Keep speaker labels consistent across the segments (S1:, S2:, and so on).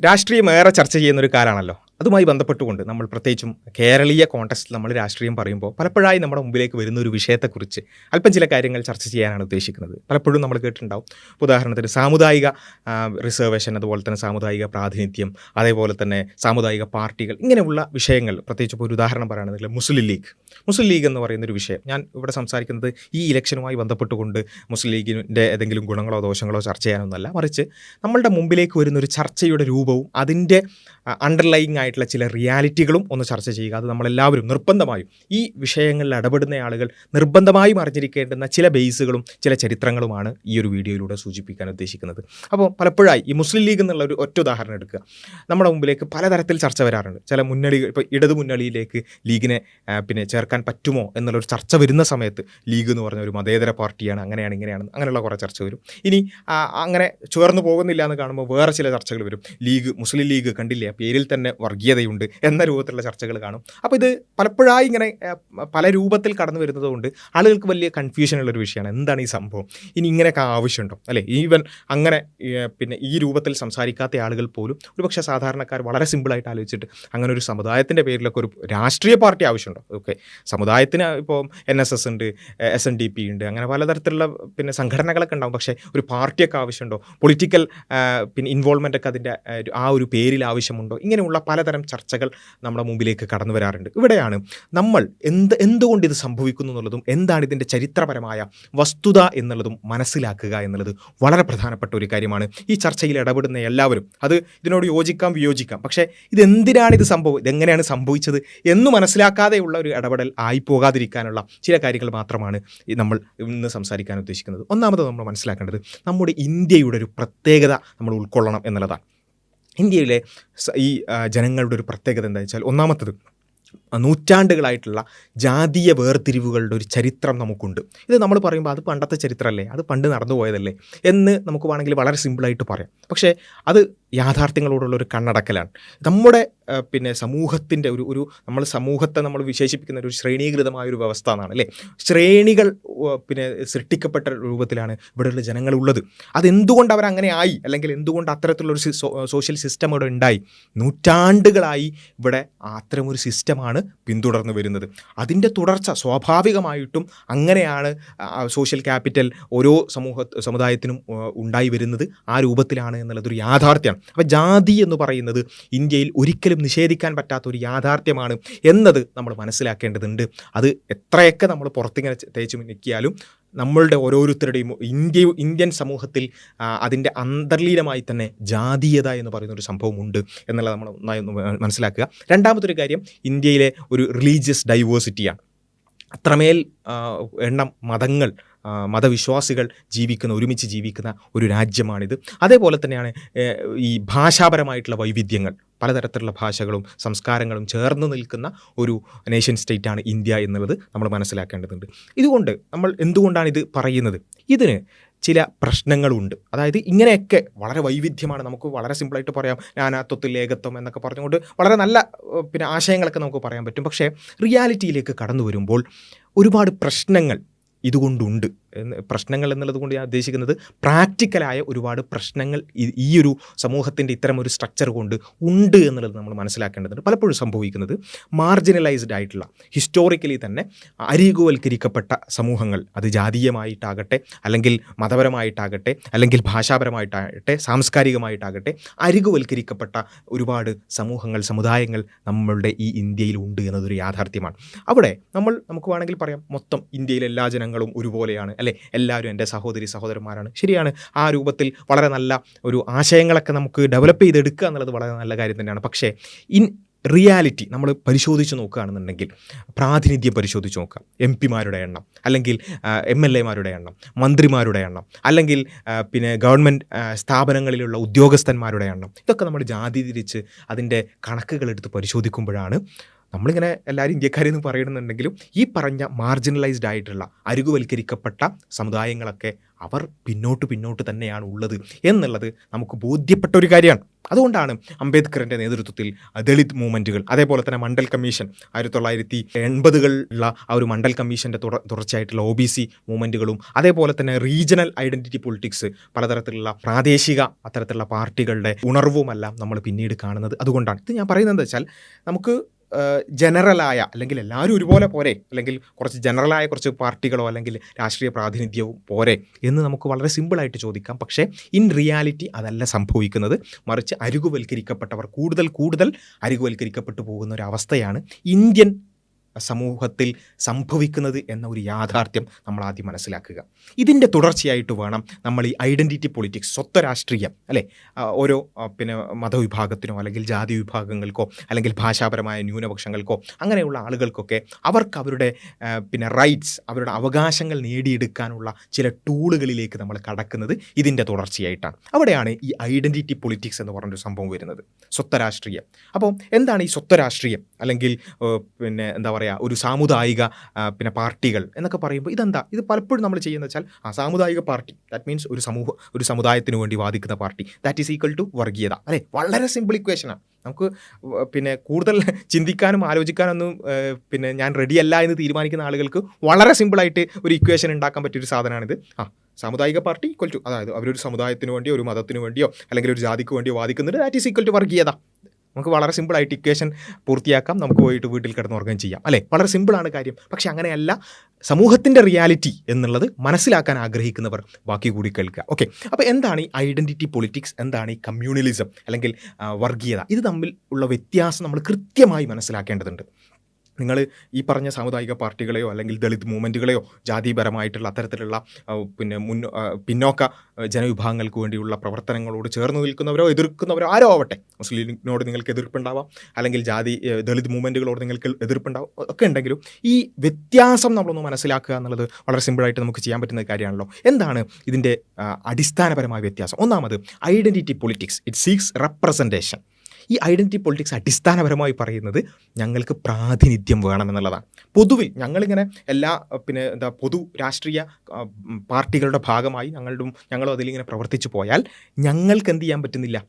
S1: രാഷ്ട്രീയം ഏറെ ചർച്ച ചെയ്യുന്നൊരു കാലമാണല്ലോ. അതുമായി ബന്ധപ്പെട്ടുകൊണ്ട് നമ്മൾ പ്രത്യേകിച്ചും കേരളീയ കോണ്ടെക്സ്റ്റിൽ നമ്മൾ രാഷ്ട്രീയം പറയുമ്പോൾ പലപ്പോഴായി നമ്മുടെ മുമ്പിലേക്ക് വരുന്ന ഒരു വിഷയത്തെക്കുറിച്ച് അല്പം ചില കാര്യങ്ങൾ ചർച്ച ചെയ്യാനാണ് ഉദ്ദേശിക്കുന്നത്. പലപ്പോഴും നമ്മൾ കേട്ടിട്ടുണ്ടാവും. ഉദാഹരണത്തിന് സാമുദായിക റിസർവേഷൻ, അതുപോലെ തന്നെ സാമുദായിക പ്രാതിനിധ്യം, അതേപോലെ തന്നെ സാമുദായിക പാർട്ടികൾ, ഇങ്ങനെയുള്ള വിഷയങ്ങൾ. പ്രത്യേകിച്ച് ഇപ്പോൾ ഒരു ഉദാഹരണം പറയുകയാണെങ്കിൽ മുസ്ലിം ലീഗ് എന്ന് പറയുന്നൊരു വിഷയം. ഞാൻ ഇവിടെ സംസാരിക്കുന്നത് ഈ ഇലക്ഷനുമായി ബന്ധപ്പെട്ടുകൊണ്ട് മുസ്ലിം ലീഗിൻ്റെ ഏതെങ്കിലും ഗുണങ്ങളോ ദോഷങ്ങളോ ചർച്ച ചെയ്യാനൊന്നുമല്ല, മറിച്ച് നമ്മളുടെ മുമ്പിലേക്ക് വരുന്നൊരു ചർച്ചയുടെ രൂപവും അതിൻ്റെ അണ്ടർലൈങ് ആയിട്ടുള്ള ചില റിയാലിറ്റികളും ഒന്ന് ചർച്ച ചെയ്യുക. അത് നമ്മളെല്ലാവരും നിർബന്ധമായും ഈ വിഷയങ്ങളിൽ ഇടപെടുന്ന ആളുകൾ നിർബന്ധമായും അറിഞ്ഞിരിക്കേണ്ടുന്ന ചില ബേസുകളും ചില ചരിത്രങ്ങളുമാണ് ഈ ഒരു വീഡിയോയിലൂടെ സൂചിപ്പിക്കാൻ ഉദ്ദേശിക്കുന്നത്. അപ്പോൾ പലപ്പോഴായി ഈ മുസ്ലിം ലീഗ് എന്നുള്ള ഒരു ഒറ്റ ഉദാഹരണം എടുക്കുക. നമ്മുടെ മുമ്പിലേക്ക് പലതരത്തിൽ ചർച്ച വരാറുണ്ട്. ചില മുന്നണികൾ, ഇപ്പോൾ ഇടതു മുന്നണിയിലേക്ക് ലീഗിനെ ചേർക്കാൻ പറ്റുമോ എന്നുള്ളൊരു ചർച്ച വരുന്ന സമയത്ത് ലീഗ് എന്ന് പറഞ്ഞ ഒരു മതേതര പാർട്ടിയാണ്, അങ്ങനെയാണ് ഇങ്ങനെയാണ്, അങ്ങനെയുള്ള കുറേ ചർച്ച വരും. ഇനി അങ്ങനെ ചേർന്ന് പോകുന്നില്ല എന്ന് കാണുമ്പോൾ വേറെ ചില ചർച്ചകൾ വരും. മുസ്ലിം ലീഗ് കണ്ടില്ലേ, പേരിൽ തന്നെ വർഗീയതയുണ്ട് എന്ന രൂപത്തിലുള്ള ചർച്ചകൾ കാണും. അപ്പോൾ ഇത് പലപ്പോഴായി ഇങ്ങനെ പല രൂപത്തിൽ കടന്നു വരുന്നതുകൊണ്ട് ആളുകൾക്ക് വലിയ കൺഫ്യൂഷനുള്ളൊരു വിഷയമാണ്. എന്താണ് ഈ സംഭവം, ഇനി ഇങ്ങനെയൊക്കെ ആവശ്യമുണ്ടോ, അല്ലേ? ഈവൻ അങ്ങനെ ഈ രൂപത്തിൽ സംസാരിക്കാത്ത ആളുകൾ പോലും ഒരുപക്ഷെ സാധാരണക്കാർ വളരെ സിമ്പിളായിട്ട് ആലോചിച്ചിട്ട് അങ്ങനെ ഒരു സമുദായത്തിൻ്റെ പേരിലൊക്കെ ഒരു രാഷ്ട്രീയ പാർട്ടി ആവശ്യമുണ്ടോ? ഓക്കെ, സമുദായത്തിന് ഇപ്പോൾ NSS ഉണ്ട്, SNDP ഉണ്ട്, അങ്ങനെ പലതരത്തിലുള്ള സംഘടനകളൊക്കെ ഉണ്ടാകും. പക്ഷേ ഒരു പാർട്ടിയൊക്കെ ആവശ്യമുണ്ടോ? പൊളിറ്റിക്കൽ ഇൻവോൾവ്മെൻ്റ് ഒക്കെ അതിൻ്റെ ആ ഒരു പേരിൽ ആവശ്യമുണ്ടോ? ഇങ്ങനെയുള്ള പലതരം ചർച്ചകൾ നമ്മുടെ മുമ്പിലേക്ക് കടന്നു വരാറുണ്ട്. ഇവിടെയാണ് നമ്മൾ എന്തുകൊണ്ട് ഇത് സംഭവിക്കുന്നു എന്നുള്ളതും എന്താണ് ഇതിൻ്റെ ചരിത്രപരമായ വസ്തുത എന്നുള്ളതും മനസ്സിലാക്കുക എന്നുള്ളത് വളരെ പ്രധാനപ്പെട്ട ഒരു കാര്യമാണ്. ഈ ചർച്ചയിൽ ഇടപെടുന്ന എല്ലാവരും അത് ഇതിനോട് യോജിക്കാം, വിയോജിക്കാം. പക്ഷേ ഇതെന്തിനാണ് ഇതെങ്ങനെയാണ് സംഭവിച്ചത് എന്ന് മനസ്സിലാക്കാതെയുള്ള ഒരു ഇടപെടൽ ആയിപ്പോകാതിരിക്കാനുള്ള ചില കാര്യങ്ങൾ മാത്രമാണ് നമ്മൾ ഇന്ന് സംസാരിക്കാൻ ഉദ്ദേശിക്കുന്നത്. ഒന്നാമത് നമ്മൾ മനസ്സിലാക്കേണ്ടത് നമ്മുടെ ഇന്ത്യയുടെ ഒരു പ്രത്യേകത നമ്മൾ ഉൾക്കൊള്ളണം എന്നുള്ളതാണ്. ഇന്ത്യയിലെ ഈ ജനങ്ങളുടെ ഒരു പ്രത്യേകത എന്താ വെച്ചാൽ, ഒന്നാമത്തത് നൂറ്റാണ്ടുകളായിട്ടുള്ള ജാതീയ വേർതിരിവുകളുടെ ഒരു ചരിത്രം നമുക്കുണ്ട്. ഇത് നമ്മൾ പറയുമ്പോൾ അത് പണ്ടത്തെ ചരിത്രമല്ലേ, അത് പണ്ട് നടന്നു പോയതല്ലേ എന്ന് നമുക്ക് വേണമെങ്കിൽ വളരെ സിമ്പിളായിട്ട് പറയാം. പക്ഷേ അത് യാഥാർത്ഥ്യങ്ങളോടുള്ള ഒരു കണ്ണടക്കലാണ്. നമ്മുടെ സമൂഹത്തിൻ്റെ നമ്മൾ സമൂഹത്തെ നമ്മൾ വിശേഷിപ്പിക്കുന്ന ഒരു ശ്രേണീകൃതമായൊരു വ്യവസ്ഥ എന്നാണ്, അല്ലേ? ശ്രേണികൾ സൃഷ്ടിക്കപ്പെട്ട രൂപത്തിലാണ് ഇവിടെയുള്ള ജനങ്ങളുള്ളത്. അതെന്തുകൊണ്ട് അവരങ്ങനെ ആയി, അല്ലെങ്കിൽ എന്തുകൊണ്ട് അത്തരത്തിലുള്ളൊരു സോഷ്യൽ സിസ്റ്റം ഇവിടെ ഉണ്ടായി? നൂറ്റാണ്ടുകളായി ഇവിടെ അത്തരമൊരു സിസ്റ്റമാണ് പിന്തുടർന്ന് വരുന്നത്. അതിൻ്റെ തുടർച്ച സ്വാഭാവികമായിട്ടും അങ്ങനെയാണ്. സോഷ്യൽ ക്യാപിറ്റൽ ഓരോ സമുദായത്തിനും ഉണ്ടായി വരുന്നത് ആ രൂപത്തിലാണ് എന്നുള്ളതൊരു യാഥാർത്ഥ്യമാണ്. അപ്പോൾ ജാതി എന്ന് പറയുന്നത് ഇന്ത്യയിൽ ഒരിക്കലും നിഷേധിക്കാൻ പറ്റാത്ത ഒരു യാഥാർത്ഥ്യമാണ് എന്നത് നമ്മൾ മനസ്സിലാക്കേണ്ടതുണ്ട്. അത് എത്രയൊക്കെ നമ്മൾ പുറത്തിങ്ങനെ തേച്ച് നിൽക്കിയാലും നമ്മളുടെ ഓരോരുത്തരുടെയും ഇന്ത്യൻ സമൂഹത്തിൽ അതിൻ്റെ അന്തർലീനമായി തന്നെ ജാതീയത എന്ന് പറയുന്നൊരു സംഭവമുണ്ട് എന്നുള്ളത് നമ്മൾ നന്നായി മനസ്സിലാക്കുക. രണ്ടാമതൊരു കാര്യം, ഇന്ത്യയിലെ ഒരു റിലീജിയസ് ഡൈവേഴ്സിറ്റിയാണ്. അത്രമേൽ എണ്ണം മതവിശ്വാസികൾ ഒരുമിച്ച് ജീവിക്കുന്ന ഒരു രാജ്യമാണിത്. അതേപോലെ തന്നെയാണ് ഈ ഭാഷാപരമായിട്ടുള്ള വൈവിധ്യങ്ങൾ, പലതരത്തിലുള്ള ഭാഷകളും സംസ്കാരങ്ങളും ചേർന്ന് നിൽക്കുന്ന ഒരു നേഷൻ സ്റ്റേറ്റാണ് ഇന്ത്യ എന്നുള്ളത് നമ്മൾ മനസ്സിലാക്കേണ്ടതുണ്ട്. ഇതുകൊണ്ട് നമ്മൾ എന്തുകൊണ്ടാണ് ഇത് പറയുന്നത്? ഇതിന് ചില പ്രശ്നങ്ങളുണ്ട്. അതായത് ഇങ്ങനെയൊക്കെ വളരെ വൈവിധ്യമാണ്, നമുക്ക് വളരെ സിമ്പിളായിട്ട് പറയാം, നാനാത്വത്തിൽ ഏകത്വം എന്നൊക്കെ പറഞ്ഞുകൊണ്ട് വളരെ നല്ല ആശയങ്ങളൊക്കെ നമുക്ക് പറയാൻ പറ്റും. പക്ഷേ റിയാലിറ്റിയിലേക്ക് കടന്നു വരുമ്പോൾ ഒരുപാട് പ്രശ്നങ്ങൾ ഇതുകൊണ്ടുണ്ട്. പ്രശ്നങ്ങൾ എന്നുള്ളത് കൊണ്ട് ഞാൻ ഉദ്ദേശിക്കുന്നത് പ്രാക്ടിക്കലായ ഒരുപാട് പ്രശ്നങ്ങൾ ഈ ഒരു സമൂഹത്തിൻ്റെ ഇത്തരം ഒരു സ്ട്രക്ചർ കൊണ്ട് ഉണ്ട് എന്നുള്ളത് നമ്മൾ മനസ്സിലാക്കേണ്ടതുണ്ട്. പലപ്പോഴും സംഭവിക്കുന്നത് മാർജിനലൈസ്ഡ് ആയിട്ടുള്ള, ഹിസ്റ്റോറിക്കലി തന്നെ അരികുവൽക്കരിക്കപ്പെട്ട സമൂഹങ്ങൾ, അത് ജാതീയമായിട്ടാകട്ടെ, അല്ലെങ്കിൽ മതപരമായിട്ടാകട്ടെ, അല്ലെങ്കിൽ ഭാഷാപരമായിട്ടാകട്ടെ, സാംസ്കാരികമായിട്ടാകട്ടെ, അരികുവൽക്കരിക്കപ്പെട്ട ഒരുപാട് സമുദായങ്ങൾ നമ്മളുടെ ഈ ഇന്ത്യയിൽ ഉണ്ട് എന്നതൊരു യാഥാർത്ഥ്യമാണ്. അവിടെ നമുക്ക് വേണമെങ്കിൽ പറയാം, മൊത്തം ഇന്ത്യയിലെ എല്ലാ ജനങ്ങളും ഒരുപോലെയാണ്, അല്ലേ? എല്ലാവരും എൻ്റെ സഹോദരന്മാരാണ്. ശരിയാണ്. ആ രൂപത്തിൽ വളരെ നല്ല ഒരു ആശയങ്ങളൊക്കെ നമുക്ക് ഡെവലപ്പ് ചെയ്തെടുക്കുക എന്നുള്ളത് വളരെ നല്ല കാര്യം തന്നെയാണ്. പക്ഷേ റിയാലിറ്റി നമ്മൾ പരിശോധിച്ച് നോക്കുകയാണെന്നുണ്ടെങ്കിൽ, പ്രാതിനിധ്യം പരിശോധിച്ച് നോക്കുക, MP-മാരുടെ എണ്ണം, അല്ലെങ്കിൽ MLA-മാരുടെ എണ്ണം, മന്ത്രിമാരുടെ എണ്ണം, അല്ലെങ്കിൽ ഗവൺമെൻറ് സ്ഥാപനങ്ങളിലുള്ള ഉദ്യോഗസ്ഥന്മാരുടെ എണ്ണം, ഇതൊക്കെ നമ്മൾ ജാതി തിരിച്ച് അതിൻ്റെ കണക്കുകളെടുത്ത് പരിശോധിക്കുമ്പോഴാണ് നമ്മളിങ്ങനെ എല്ലാവരും ഇന്ത്യക്കാരെന്ന് പറയുന്നുണ്ടെങ്കിലും ഈ പറഞ്ഞ മാർജിനലൈസ്ഡ് ആയിട്ടുള്ള അരികുവൽക്കരിക്കപ്പെട്ട സമുദായങ്ങളൊക്കെ അവർ പിന്നോട്ട് തന്നെയാണ് ഉള്ളത് എന്നുള്ളത് നമുക്ക് ബോധ്യപ്പെട്ട ഒരു കാര്യമാണ്. അതുകൊണ്ടാണ് അംബേദ്കറിൻ്റെ നേതൃത്വത്തിൽ ദളിത് മൂവ്മെൻറ്റുകൾ, അതേപോലെ തന്നെ മണ്ഡൽ കമ്മീഷൻ 1980 ആ ഒരു മണ്ഡൽ കമ്മീഷൻ്റെ തുടർച്ചയായിട്ടുള്ള OBC മൂവ്മെൻറ്റുകളും, അതേപോലെ തന്നെ റീജിയണൽ ഐഡൻറ്റിറ്റി പൊളിറ്റിക്സ്, പലതരത്തിലുള്ള പ്രാദേശിക അത്തരത്തിലുള്ള പാർട്ടികളുടെ ഉണർവുമെല്ലാം നമ്മൾ പിന്നീട് കാണുന്നത് അതുകൊണ്ടാണ്. ഇത് ഞാൻ പറയുന്നത് വെച്ചാൽ നമുക്ക് ജനറലായ അല്ലെങ്കിൽ എല്ലാവരും ഒരുപോലെ പോരെ, അല്ലെങ്കിൽ കുറച്ച് ജനറലായ കുറച്ച് പാർട്ടികളോ അല്ലെങ്കിൽ രാഷ്ട്രീയ പ്രാതിനിധ്യവും പോരെ എന്ന് നമുക്ക് വളരെ സിമ്പിളായിട്ട് ചോദിക്കാം. പക്ഷേ ഇൻ റിയാലിറ്റി അതല്ല സംഭവിക്കുന്നത്. മറിച്ച് അരികുവൽക്കരിക്കപ്പെട്ടവർ കൂടുതൽ അരികുവൽക്കരിക്കപ്പെട്ടു പോകുന്ന ഒരു അവസ്ഥയാണ് ഇന്ത്യൻ സമൂഹത്തിൽ സംഭവിക്കുന്നത് എന്ന ഒരു യാഥാർത്ഥ്യം നമ്മൾ ആദ്യം മനസ്സിലാക്കുക. ഇതിൻ്റെ തുടർച്ചയായിട്ട് വേണം നമ്മൾ ഈ ഐഡൻറ്റിറ്റി പൊളിറ്റിക്സ്, സ്വത്വ രാഷ്ട്രീയം അല്ലേ, ഓരോ മതവിഭാഗത്തിനോ അല്ലെങ്കിൽ ജാതി വിഭാഗങ്ങൾക്കോ അല്ലെങ്കിൽ ഭാഷാപരമായ ന്യൂനപക്ഷങ്ങൾക്കോ അങ്ങനെയുള്ള ആളുകൾക്കൊക്കെ അവർക്ക് അവരുടെ റൈറ്റ്സ്, അവരുടെ അവകാശങ്ങൾ നേടിയെടുക്കാനുള്ള ചില ടൂളുകളിലേക്ക് നമ്മൾ കടക്കുന്നത് ഇതിൻ്റെ തുടർച്ചയായിട്ടാണ്. അവിടെയാണ് ഈ ഐഡൻറ്റിറ്റി പൊളിറ്റിക്സ് എന്ന് പറഞ്ഞൊരു സംഭവം വരുന്നത്, സ്വത്വ രാഷ്ട്രീയം. അപ്പോൾ എന്താണ് ഈ സ്വത്വ രാഷ്ട്രീയം അല്ലെങ്കിൽ എന്താ പറയുക ഒരു സാമുദായിക പാർട്ടികൾ എന്നൊക്കെ പറയുമ്പോൾ ഇത് പലപ്പോഴും നമ്മൾ ചെയ്യുന്നത് വെച്ചാൽ സാമുദായിക പാർട്ടി, ദാറ്റ് മീൻസ് ഒരു സമുദായത്തിന് വേണ്ടി വാദിക്കുന്ന പാർട്ടി, ദാറ്റ് ഈസ് ഈക്വൽ ടു വർഗീയത അല്ലേ. വളരെ സിമ്പിൾ ഇക്വേഷനാണ്. നമുക്ക് കൂടുതൽ ചിന്തിക്കാനും ആലോചിക്കാനൊന്നും ഞാൻ റെഡിയല്ല എന്ന് തീരുമാനിക്കുന്ന ആളുകൾക്ക് വളരെ സിമ്പിളായിട്ട് ഒരു ഇക്വേഷൻ ഉണ്ടാക്കാൻ പറ്റിയൊരു സാധനമാണിത്. സാമുദായിക പാർട്ടി ഈക്വൽ ടു, അതായത് അവരൊരു സമുദായത്തിന് വേണ്ടിയോ ഒരു മതത്തിന് വേണ്ടിയോ അല്ലെങ്കിൽ ഒരു ജാതിക്ക് വേണ്ടിയോ വാദിക്കുന്നുണ്ട്, ദാറ്റ് ഈസ് ഈക്വൽ ടു വർഗീയത. നമുക്ക് വളരെ സിമ്പിളായിട്ട് ഇക്വേഷൻ പൂർത്തിയാക്കാം, നമുക്ക് പോയിട്ട് വീട്ടിൽ കിടന്നുറങ്ങുകയും ചെയ്യാം അല്ലേ. വളരെ സിമ്പിളാണ് കാര്യം. പക്ഷെ അങ്ങനെയല്ല സമൂഹത്തിൻ്റെ റിയാലിറ്റി എന്നുള്ളത് മനസ്സിലാക്കാൻ ആഗ്രഹിക്കുന്നവർ ബാക്കി കൂടി കേൾക്കുക. ഓക്കെ, അപ്പോൾ എന്താണ് ഈ ഐഡൻറ്റിറ്റി പൊളിറ്റിക്സ്, എന്താണ് ഈ കമ്മ്യൂണലിസം അല്ലെങ്കിൽ വർഗീയത? ഇത് തമ്മിൽ ഉള്ള വ്യത്യാസം നമ്മൾ കൃത്യമായി മനസ്സിലാക്കേണ്ടതുണ്ട്. നിങ്ങൾ ഈ പറഞ്ഞ സാമുദായിക പാർട്ടികളെയോ അല്ലെങ്കിൽ ദളിത് മൂവ്മെൻറ്റുകളെയോ ജാതിപരമായിട്ടുള്ള അത്തരത്തിലുള്ള പിന്നോക്ക ജനവിഭാഗങ്ങൾക്ക് വേണ്ടിയുള്ള പ്രവർത്തനങ്ങളോട് ചേർന്ന് നിൽക്കുന്നവരോ എതിർക്കുന്നവരോ ആരോ ആവട്ടെ, മുസ്ലിമിനോട് നിങ്ങൾക്ക് എതിർപ്പുണ്ടാവാം, അല്ലെങ്കിൽ ദളിത് മൂവ്മെൻറ്റുകളോട് നിങ്ങൾക്ക് എതിർപ്പുണ്ടാവും, ഒക്കെ ഉണ്ടെങ്കിലും ഈ വ്യത്യാസം നമ്മളൊന്ന് മനസ്സിലാക്കുക എന്നുള്ളത് വളരെ സിമ്പിളായിട്ട് നമുക്ക് ചെയ്യാൻ പറ്റുന്ന കാര്യമാണല്ലോ. എന്താണ് ഇതിൻ്റെ അടിസ്ഥാനപരമായ വ്യത്യാസം? ഒന്നാമത്, identity politics it seeks representation. ഈ ഐഡൻറ്റിറ്റി പൊളിറ്റിക്സ് അടിസ്ഥാനപരമായി പറയുന്നത് ഞങ്ങൾക്ക് പ്രാതിനിധ്യം വേണമെന്നുള്ളതാണ്. പൊതുവിൽ ഞങ്ങളിങ്ങനെ എല്ലാ പൊതു രാഷ്ട്രീയ പാർട്ടികളുടെ ഭാഗമായി ഞങ്ങളും അതിലിങ്ങനെ പ്രവർത്തിച്ചു പോയാൽ ഞങ്ങൾക്ക് എന്ത് ചെയ്യാൻ പറ്റുന്നില്ല,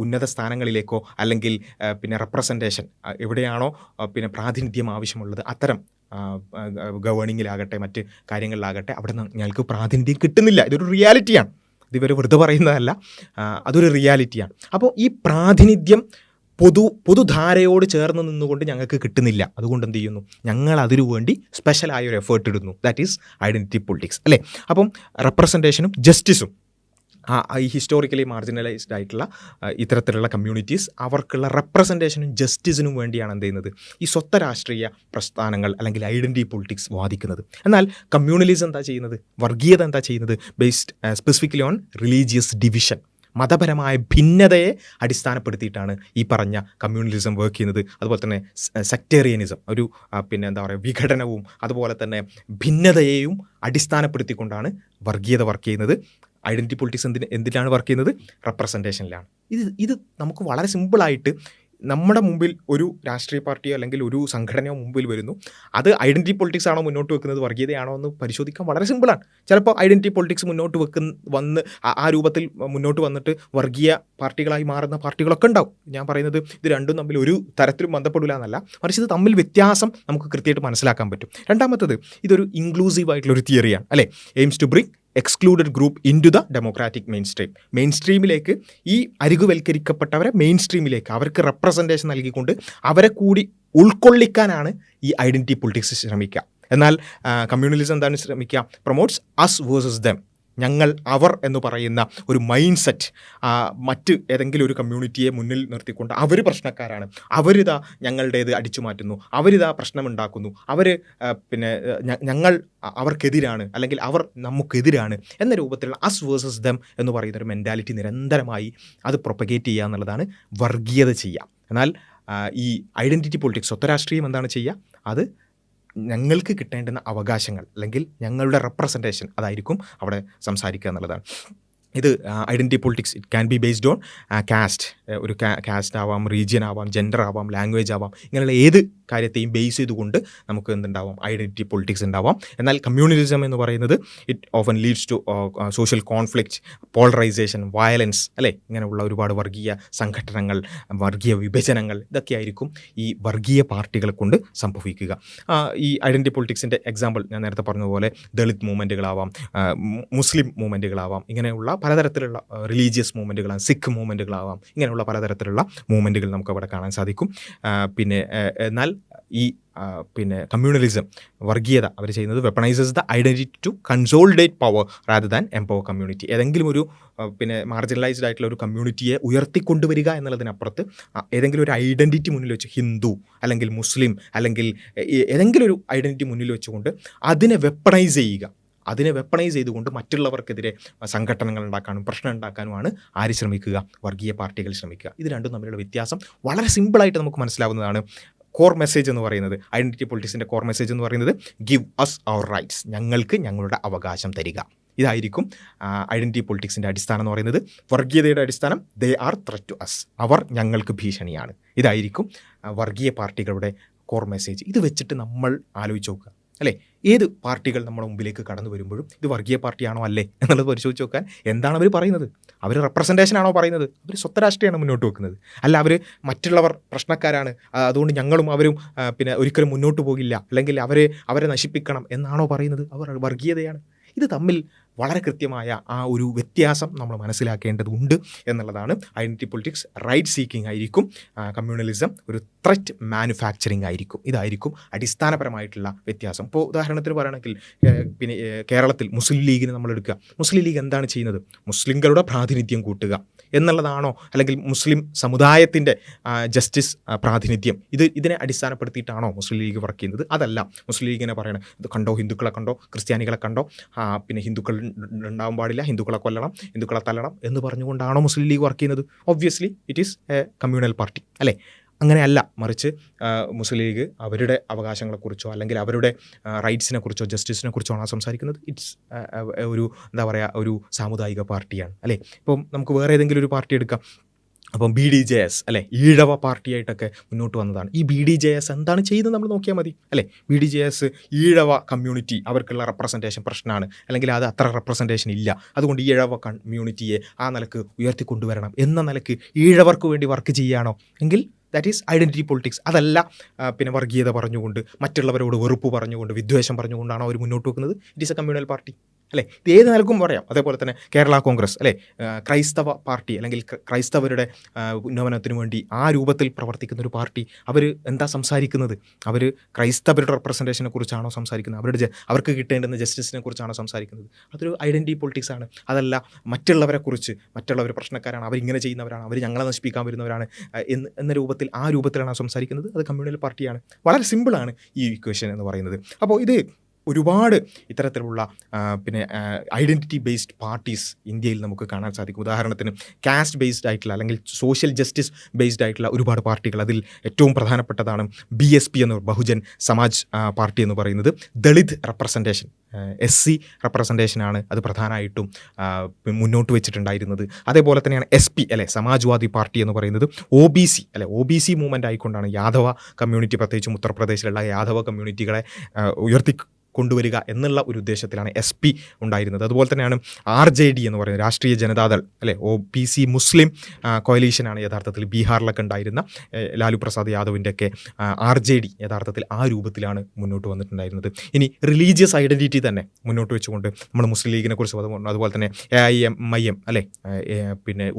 S1: ഉന്നത സ്ഥാനങ്ങളിലേക്കോ അല്ലെങ്കിൽ റെപ്രസെൻറ്റേഷൻ എവിടെയാണോ പ്രാതിനിധ്യം ആവശ്യമുള്ളത് അത്തരം ഗവേണിങ്ങിലാകട്ടെ മറ്റ് കാര്യങ്ങളിലാകട്ടെ അവിടെ ഞങ്ങൾക്ക് പ്രാതിനിധ്യം കിട്ടുന്നില്ല. ഇതൊരു റിയാലിറ്റിയാണ്. ഇതിവർ വെറുതെ പറയുന്നതല്ല, അതൊരു റിയാലിറ്റിയാണ്. അപ്പോൾ ഈ പ്രാതിനിധ്യം പൊതുധാരയോട് ചേർന്ന് നിന്നുകൊണ്ട് ഞങ്ങൾക്ക് കിട്ടുന്നില്ല. അതുകൊണ്ട് എന്ത് ചെയ്യുന്നു, ഞങ്ങൾ അതിനു വേണ്ടി സ്പെഷ്യലായ ഒരു എഫേർട്ട് ഇടുന്നു. ദാറ്റ് ഈസ് ഐഡൻറ്റിറ്റി പൊളിറ്റിക്സ് അല്ലേ. അപ്പം റെപ്രസെൻറ്റേഷനും ജസ്റ്റിസും ഈ ഹിസ്റ്റോറിക്കലി മാർജിനലൈസ്ഡ് ആയിട്ടുള്ള ഇത്തരത്തിലുള്ള കമ്മ്യൂണിറ്റീസ് അവർക്കുള്ള റെപ്രസെൻറ്റേഷനും ജസ്റ്റിസിനും വേണ്ടിയാണ് എന്ത് ചെയ്യുന്നത്, ഈ സ്വത്വ രാഷ്ട്രീയ പ്രസ്ഥാനങ്ങൾ അല്ലെങ്കിൽ ഐഡൻറ്റിറ്റി പൊളിറ്റിക്സ് വാദിക്കുന്നത്. എന്നാൽ കമ്മ്യൂണലിസം എന്താ ചെയ്യുന്നത്, വർഗീയത എന്താ ചെയ്യുന്നത്, based specifically on religious division, മതപരമായ ഭിന്നതയെ അടിസ്ഥാനപ്പെടുത്തിയിട്ടാണ് ഈ പറഞ്ഞ കമ്മ്യൂണലിസം വർക്ക് ചെയ്യുന്നത്. അതുപോലെ തന്നെ സെക്ടേറിയനിസം, ഒരു വിഘടനവും അതുപോലെ തന്നെ ഭിന്നതയെയും അടിസ്ഥാനപ്പെടുത്തിക്കൊണ്ടാണ് വർഗീയത വർക്ക് ചെയ്യുന്നത്. ഐഡൻറ്റിറ്റി പൊളിറ്റിക്സ് എന്തിനാണ് വർക്ക് ചെയ്യുന്നത്, റെപ്രസെൻറ്റേഷനിലാണ്. ഇത് നമുക്ക് വളരെ സിമ്പിളായിട്ട് നമ്മുടെ മുമ്പിൽ ഒരു രാഷ്ട്രീയ പാർട്ടിയോ അല്ലെങ്കിൽ ഒരു സംഘടനയോ മുമ്പിൽ വരുന്നു, അത് ഐഡൻറ്റിറ്റി പൊളിറ്റിക്സ് ആണോ മുന്നോട്ട് വെക്കുന്നത്, വർഗീയതയാണോ എന്ന് പരിശോധിക്കാൻ വളരെ സിമ്പിളാണ്. ചിലപ്പോൾ ഐഡൻറ്റിറ്റി പൊളിറ്റിക്സ് വന്ന് ആ രൂപത്തിൽ മുന്നോട്ട് വന്നിട്ട് വർഗീയ പാർട്ടികളായി മാറുന്ന പാർട്ടികളൊക്കെ ഉണ്ടാവും. ഞാൻ പറയുന്നത് ഇത് രണ്ടും തമ്മിൽ ഒരു തരത്തിലും ബന്ധപ്പെടില്ല എന്നല്ല, മറിച്ച് ഇത് തമ്മിൽ വ്യത്യാസം നമുക്ക് കൃത്യമായിട്ട് മനസ്സിലാക്കാൻ പറ്റും. രണ്ടാമത്തത്, ഇതൊരു ഇൻക്ലൂസീവ് ആയിട്ടുള്ളൊരു തിയറിയാണ് അല്ലേ. Aims to bring excluded group into the democratic മെയിൻ സ്ട്രീമിലേക്ക്, ഈ അരികുവൽക്കരിക്കപ്പെട്ടവരെ മെയിൻ സ്ട്രീമിലേക്ക് അവർക്ക് റെപ്രസെൻറ്റേഷൻ നൽകിക്കൊണ്ട് അവരെ കൂടി ഉൾക്കൊള്ളിക്കാനാണ് ഈ ഐഡൻറ്റിറ്റി പൊളിറ്റിക്സ് ശ്രമിക്കുക. എന്നാൽ കമ്മ്യൂണലിസം എന്താണ് ശ്രമിക്കുക, പ്രൊമോട്ട്സ് അസ് വേഴ്സസ് ദം, ഞങ്ങൾ അവർ എന്ന് പറയുന്ന ഒരു മൈൻഡ് സെറ്റ് മറ്റ് ഏതെങ്കിലും ഒരു കമ്മ്യൂണിറ്റിയെ മുന്നിൽ നിർത്തിക്കൊണ്ട് അവർ പ്രശ്നക്കാരാണ്, അവരിതാ ഞങ്ങളുടേത് അടിച്ചു മാറ്റുന്നു, അവരിതാ പ്രശ്നമുണ്ടാക്കുന്നു, ഞങ്ങൾ അവർക്കെതിരാണ് അല്ലെങ്കിൽ അവർ നമുക്കെതിരാണ് എന്ന രൂപത്തിലുള്ള അസ് വേഴ്സസ് ദം എന്ന് പറയുന്ന ഒരു മെൻറ്റാലിറ്റി നിരന്തരമായി അത് പ്രൊപ്പഗേറ്റ് ചെയ്യുക എന്നുള്ളതാണ് വർഗീയത ചെയ്യുക. എന്നാൽ ഈ ഐഡൻറ്റിറ്റി പൊളിറ്റിക്സ്, സ്വത്വരാഷ്ട്രീയം എന്താണ് ചെയ്യുക, അത് ഞങ്ങൾക്ക് കിട്ടേണ്ടുന്ന അവകാശങ്ങൾ അല്ലെങ്കിൽ ഞങ്ങളുടെ റെപ്രസെൻറ്റേഷൻ അതായിരിക്കും അവിടെ സംസാരിക്കുക എന്നുള്ളതാണ്. ഇത് identity politics it can be based on caste, ഒരു കാസ്റ്റ് ആവാം, റീജിയൻ ആവാം, ജെൻഡർ ആവാം, ലാംഗ്വേജ് ആവാം, ഇങ്ങനെയുള്ള ഏത് കാര്യത്തെയും ബേസ് ചെയ്തുകൊണ്ട് നമുക്ക് എന്തുണ്ടാവാം, ഐഡൻറ്റിറ്റി പൊളിറ്റിക്സ് ഉണ്ടാവാം. എന്നാൽ കമ്മ്യൂണലിസം എന്ന് പറയുന്നത് it often leads to social conflict, polarization, violence, അല്ലേ, ഇങ്ങനെയുള്ള ഒരുപാട് വർഗീയ സംഘടനകൾ, വർഗീയ വിഭജനങ്ങൾ, ഇതൊക്കെ ആയിരിക്കും ഈ വർഗീയ പാർട്ടികളെ കൊണ്ട് സംഭവിക്കുക. ഈ ഐഡൻറ്റിറ്റി പൊളിറ്റിക്സിൻ്റെ എക്സാമ്പിൾ ഞാൻ നേരത്തെ പറഞ്ഞതുപോലെ ദളിത് മൂവ്മെൻറ്റുകളാവാം, മുസ്ലിം മൂവ്മെൻറ്റുകളാവാം, ഇങ്ങനെയുള്ള പലതരത്തിലുള്ള റിലീജിയസ് മൂവ്മെൻറ്റുകളാവാം, സിഖ് മൂവ്മെൻറ്റുകളാവാം, ഇങ്ങനെയുള്ള പലതരത്തിലുള്ള മൂവ്മെൻറ്റുകൾ നമുക്ക് അവിടെ കാണാൻ സാധിക്കും. എന്നാൽ ഈ കമ്മ്യൂണലിസം, വർഗീയത അവർ ചെയ്യുന്നത് weaponises the identity to consolidate power rather than empower community. ഏതെങ്കിലും ഒരു മാർജിനലൈസ്ഡ് ആയിട്ടുള്ള ഒരു കമ്മ്യൂണിറ്റിയെ ഉയർത്തിക്കൊണ്ടുവരിക എന്നുള്ളതിനപ്പുറത്ത് ഏതെങ്കിലും ഒരു ഐഡൻറ്റിറ്റി മുന്നിൽ വെച്ച്, ഹിന്ദു അല്ലെങ്കിൽ മുസ്ലിം അല്ലെങ്കിൽ ഏതെങ്കിലും ഒരു ഐഡൻറ്റിറ്റി മുന്നിൽ വെച്ചുകൊണ്ട് അതിനെ വെപ്പണൈസ് ചെയ്തുകൊണ്ട് മറ്റുള്ളവർക്കെതിരെ സംഘടനകൾ ഉണ്ടാക്കാനും പ്രശ്നം ഉണ്ടാക്കാനുമാണ് ആര് ശ്രമിക്കുക? വർഗീയ പാർട്ടികൾ ശ്രമിക്കുക. ഇത് രണ്ടും തമ്മിലുള്ള വ്യത്യാസം വളരെ സിമ്പിളായിട്ട് നമുക്ക് മനസ്സിലാവുന്നതാണ്. കോർ മെസ്സേജ് എന്ന് പറയുന്നത്, ഐഡൻറ്റിറ്റി പൊളിറ്റിക്സിൻ്റെ കോർ മെസ്സേജ് എന്ന് പറയുന്നത് ഗിവ് അസ് അവർ റൈറ്റ്സ്, ഞങ്ങൾക്ക് ഞങ്ങളുടെ അവകാശം തരിക. ഇതായിരിക്കും ഐഡൻറ്റിറ്റി പൊളിറ്റിക്സിൻ്റെ അടിസ്ഥാനം എന്ന് പറയുന്നത്. വർഗീയതയുടെ അടിസ്ഥാനം they are threat to us, അവർ ഞങ്ങൾക്ക് ഭീഷണിയാണ്. ഇതായിരിക്കും വർഗീയ പാർട്ടികളുടെ കോർ മെസ്സേജ്. ഇത് വെച്ചിട്ട് നമ്മൾ ആലോചിച്ച് നോക്കുക, അല്ലേ, ഏത് പാർട്ടികൾ നമ്മുടെ മുമ്പിലേക്ക് കടന്നു വരുമ്പോഴും ഇത് വർഗീയ പാർട്ടിയാണോ അല്ലേ എന്നുള്ളത് പരിശോധിച്ച് നോക്കാൻ. എന്താണ് അവർ പറയുന്നത്? അവർ റെപ്രസെൻറ്റേഷൻ ആണോ പറയുന്നത്? അവർ സ്വത്ത് രാഷ്ട്രീയമാണ് മുന്നോട്ട് വെക്കുന്നത്. അല്ല, അവർ മറ്റുള്ളവർ പ്രശ്നക്കാരാണ്, അതുകൊണ്ട് ഞങ്ങളും അവരും ഒരിക്കലും മുന്നോട്ട് പോകില്ല, അല്ലെങ്കിൽ അവരെ നശിപ്പിക്കണം എന്നാണോ പറയുന്നത്? അവർ വർഗീയതയാണ്. ഇത് തമ്മിൽ വളരെ കൃത്യമായ ആ ഒരു വ്യത്യാസം നമ്മൾ മനസ്സിലാക്കേണ്ടതുണ്ട് എന്നുള്ളതാണ്. ഐഡൻറ്റിറ്റി പൊളിറ്റിക്സ് റൈറ്റ് സീക്കിംഗ് ആയിരിക്കും, കമ്മ്യൂണലിസം ഒരു ത്രെറ്റ് മാനുഫാക്ചറിങ് ആയിരിക്കും. ഇതായിരിക്കും അടിസ്ഥാനപരമായിട്ടുള്ള വ്യത്യാസം. ഇപ്പോൾ ഉദാഹരണത്തിന് പറയുകയാണെങ്കിൽ കേരളത്തിൽ മുസ്ലിം ലീഗിനെ നമ്മൾ എടുക്കുക. മുസ്ലിം ലീഗ് എന്താണ് ചെയ്യുന്നത്? മുസ്ലിങ്ങളുടെ പ്രാതിനിധ്യം കൂട്ടുക എന്നുള്ളതാണോ? അല്ലെങ്കിൽ മുസ്ലിം സമുദായത്തിൻ്റെ ജസ്റ്റിസ് പ്രാതിനിധ്യം, ഇതിനെ അടിസ്ഥാനപ്പെടുത്തിയിട്ടാണോ മുസ്ലിം ലീഗ് വർക്ക് ചെയ്യുന്നത്? അതല്ല. മുസ്ലിം ലീഗിനെ പറയണം, ഇത് കണ്ടോ, ഹിന്ദുക്കളെ കണ്ടോ, ക്രിസ്ത്യാനികളെ കണ്ടോ, ഹിന്ദുക്കൾ ഉണ്ടാവാൻ പാടില്ല, ഹിന്ദുക്കളെ കൊല്ലണം, ഹിന്ദുക്കളെ തല്ലണം എന്ന് പറഞ്ഞുകൊണ്ടാണോ മുസ്ലിം ലീഗ് വർക്ക് ചെയ്യുന്നത്? Obviously it is A communal party, അല്ലേ? അങ്ങനെയല്ല, മറിച്ച് മുസ്ലിം ലീഗ് അവരുടെ അവകാശങ്ങളെക്കുറിച്ചോ അല്ലെങ്കിൽ അവരുടെ റൈറ്റ്സിനെ കുറിച്ചോ ജസ്റ്റിസിനെ കുറിച്ചോ ആണ് സംസാരിക്കുന്നത്. ഇറ്റ്സ് ഒരു സാമുദായിക പാർട്ടിയാണ്, അല്ലേ? ഇപ്പം നമുക്ക് വേറെ ഏതെങ്കിലും ഒരു പാർട്ടി എടുക്കാം. അപ്പം BDJS, അല്ലേ, ഈഴവ പാർട്ടിയായിട്ടൊക്കെ മുന്നോട്ട് വന്നതാണ്. ഈ BDJS എന്താണ് ചെയ്യുന്നത് നമ്മൾ നോക്കിയാൽ മതി, അല്ലേ? BDJS ഈഴവ കമ്മ്യൂണിറ്റി അവർക്കുള്ള റെപ്രസെൻറ്റേഷൻ പ്രശ്നമാണ്, അല്ലെങ്കിൽ അത് അത്ര റെപ്രസെൻറ്റേഷൻ ഇല്ല, അതുകൊണ്ട് ഈഴവ കമ്മ്യൂണിറ്റിയെ ആ നിലക്ക് ഉയർത്തിക്കൊണ്ടുവരണം എന്ന നിലക്ക് ഈഴവർക്ക് വേണ്ടി വർക്ക് ചെയ്യുകയാണോ? എങ്കിൽ ദാറ്റ് ഈസ് ഐഡൻറ്റിറ്റി പൊളിറ്റിക്സ്. അതല്ല വർഗീയത പറഞ്ഞുകൊണ്ട്, മറ്റുള്ളവരോട് വെറുപ്പ് പറഞ്ഞുകൊണ്ട്, വിദ്വേഷം പറഞ്ഞുകൊണ്ടാണോ അവർ മുന്നോട്ട് വെക്കുന്നത്? It is A communal party, അല്ലേ? ഇത് ഏത് നിലക്കും പറയാം. അതേപോലെ തന്നെ കേരള കോൺഗ്രസ്, അല്ലേ, ക്രൈസ്തവ പാർട്ടി അല്ലെങ്കിൽ ക്രൈസ്തവരുടെ ഉന്നമനത്തിന് വേണ്ടി ആ രൂപത്തിൽ പ്രവർത്തിക്കുന്ന ഒരു പാർട്ടി. അവർ എന്താ സംസാരിക്കുന്നത്? അവർ ക്രൈസ്തവരുടെ റെപ്രസെൻറ്റേഷനെ കുറിച്ചാണോ സംസാരിക്കുന്നത്? അവർക്ക് കിട്ടേണ്ടുന്ന ജസ്റ്റിസിനെ കുറിച്ചാണോ സംസാരിക്കുന്നത്? അതൊരു ഐഡൻറ്റിറ്റി പൊളിറ്റിക്സ് ആണ്. അതല്ല, മറ്റുള്ളവർ പ്രശ്നക്കാരാണ്, അവരിങ്ങനെ ചെയ്യുന്നവരാണ്, അവർ ഞങ്ങളെ നശിപ്പിക്കാൻ വരുന്നവരാണ് എന്ന ആ രൂപത്തിലാണ് സംസാരിക്കുന്നത്. അത് കമ്മ്യൂണൽ പാർട്ടിയാണ്. വളരെ സിമ്പിളാണ് ഈ ഇക്വേഷൻ എന്ന് പറയുന്നത്. അപ്പോൾ ഇത് ഒരുപാട് ഇത്തരത്തിലുള്ള ഐഡൻറ്റിറ്റി ബേസ്ഡ് പാർട്ടീസ് ഇന്ത്യയിൽ നമുക്ക് കാണാൻ സാധിക്കും. ഉദാഹരണത്തിന് കാസ്റ്റ് ബേസ്ഡ് ആയിട്ടുള്ള അല്ലെങ്കിൽ സോഷ്യൽ ജസ്റ്റിസ് ബേസ്ഡ് ആയിട്ടുള്ള ഒരുപാട് പാർട്ടികൾ. അതിൽ ഏറ്റവും പ്രധാനപ്പെട്ടതാണ് BSP എന്ന ബഹുജൻ സമാജ് പാർട്ടി എന്ന് പറയുന്നത്. ദളിത് റെപ്രസെൻറ്റേഷൻ, SC റെപ്രസെൻറ്റേഷനാണ് അത് പ്രധാനമായിട്ടും മുന്നോട്ട് വെച്ചിട്ടുണ്ടായിരുന്നത്. അതേപോലെ തന്നെയാണ് SP, അല്ലെ, സമാജ്വാദി പാർട്ടി എന്ന് പറയുന്നത്. OBC, അല്ലെ, OBC മൂവ്മെൻ്റ് ആയിക്കൊണ്ടാണ് യാദവ കമ്മ്യൂണിറ്റി, പ്രത്യേകിച്ചും ഉത്തർപ്രദേശിലുള്ള യാദവ കമ്മ്യൂണിറ്റികളെ കൊണ്ടുവരിക എന്നുള്ള ഒരു ഉദ്ദേശത്തിലാണ് SP ഉണ്ടായിരുന്നത്. അതുപോലെ തന്നെയാണ് RJD എന്ന് പറയുന്നത്, രാഷ്ട്രീയ ജനതാദൾ, അല്ലെ, OBC മുസ്ലിം കോയലീഷനാണ് യഥാർത്ഥത്തിൽ ബീഹാറിലൊക്കെ ഉണ്ടായിരുന്ന ലാലു പ്രസാദ് യാദവിൻ്റെയൊക്കെ RJD യഥാർത്ഥത്തിൽ ആ രൂപത്തിലാണ് മുന്നോട്ട് വന്നിട്ടുണ്ടായിരുന്നത്. ഇനി റിലീജിയസ് ഐഡൻറ്റിറ്റി തന്നെ മുന്നോട്ട് വെച്ചുകൊണ്ട് നമ്മൾ മുസ്ലിം ലീഗിനെ കുറിച്ച് പറഞ്ഞു. അതുപോലെ തന്നെ AIMIM, അല്ലെ,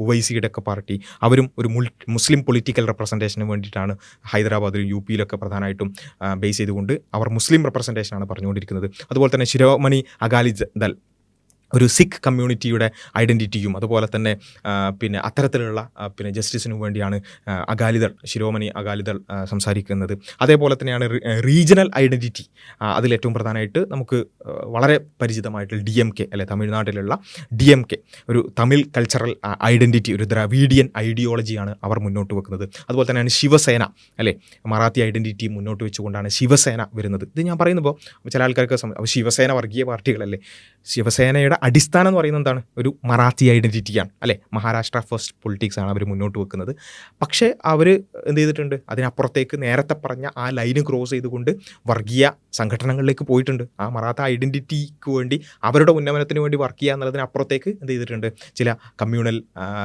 S1: ഉവൈസിയുടെ ഒക്കെ പാർട്ടി, അവരും ഒരു മുസ്ലിം പൊളിറ്റിക്കൽ റെപ്രസെൻറ്റേഷന് വേണ്ടിയിട്ടാണ് ഹൈദരാബാദിലും UP-യിലൊക്കെ പ്രധാനമായിട്ടും ബേസ് ചെയ്തുകൊണ്ട് അവർ മുസ്ലിം റെപ്രസെൻറ്റേഷനാണ് പറഞ്ഞുകൊണ്ടിരിക്കുന്നത്. അതുപോലെ തന്നെ ശിരോമണി അകാലി ദൾ, ഒരു സിഖ് കമ്മ്യൂണിറ്റിയുടെ ഐഡൻറ്റിറ്റിയും അതുപോലെ തന്നെ അത്തരത്തിലുള്ള ജസ്റ്റിസിനു വേണ്ടിയാണ് ശിരോമണി അകാലിദൾ സംസാരിക്കുന്നത്. അതേപോലെ തന്നെയാണ് റീജിയണൽ ഐഡൻറ്റിറ്റി. അതിലേറ്റവും പ്രധാനമായിട്ട് നമുക്ക് വളരെ പരിചിതമായിട്ടുള്ള DMK, അല്ലെ, തമിഴ്നാട്ടിലുള്ള DMK, ഒരു തമിഴ് കൾച്ചറൽ ഐഡൻറ്റിറ്റി, ഒരു ദ്രാവീഡിയൻ ഐഡിയോളജിയാണ് അവർ മുന്നോട്ട് വെക്കുന്നത്. അതുപോലെ തന്നെയാണ് ശിവസേന, അല്ലെ, മറാത്തി ഐഡൻറ്റിറ്റി മുന്നോട്ട് വെച്ചുകൊണ്ടാണ് ശിവസേന വരുന്നത്. ഇത് ഞാൻ പറയുമ്പോൾ ചില ആൾക്കാർക്ക് ശിവസേന വർഗീയ പാർട്ടികളല്ലേ? ശിവസേനയുടെ അടിസ്ഥാനം എന്ന് പറയുന്നത് എന്താണ്? ഒരു മറാത്തി ഐഡൻറ്റിറ്റിയാണ് അല്ലേ? മഹാരാഷ്ട്ര ഫസ്റ്റ് പൊളിറ്റിക്സ് ആണ് അവർ മുന്നോട്ട് വെക്കുന്നത്. പക്ഷേ അവർ എന്ത് ചെയ്തിട്ടുണ്ട്? അതിനപ്പുറത്തേക്ക് നേരത്തെ പറഞ്ഞ ആ ലൈന് ക്രോസ് ചെയ്തുകൊണ്ട് വർഗീയ സംഘടനകളിലേക്ക് പോയിട്ടുണ്ട്. ആ മറാത്ത ഐഡൻറ്റിറ്റിക്ക് വേണ്ടി അവരുടെ ഉന്നമനത്തിന് വേണ്ടി വർക്ക് ചെയ്യുക എന്നുള്ളതിനപ്പുറത്തേക്ക് എന്ത് ചെയ്തിട്ടുണ്ട്? ചില കമ്മ്യൂണൽ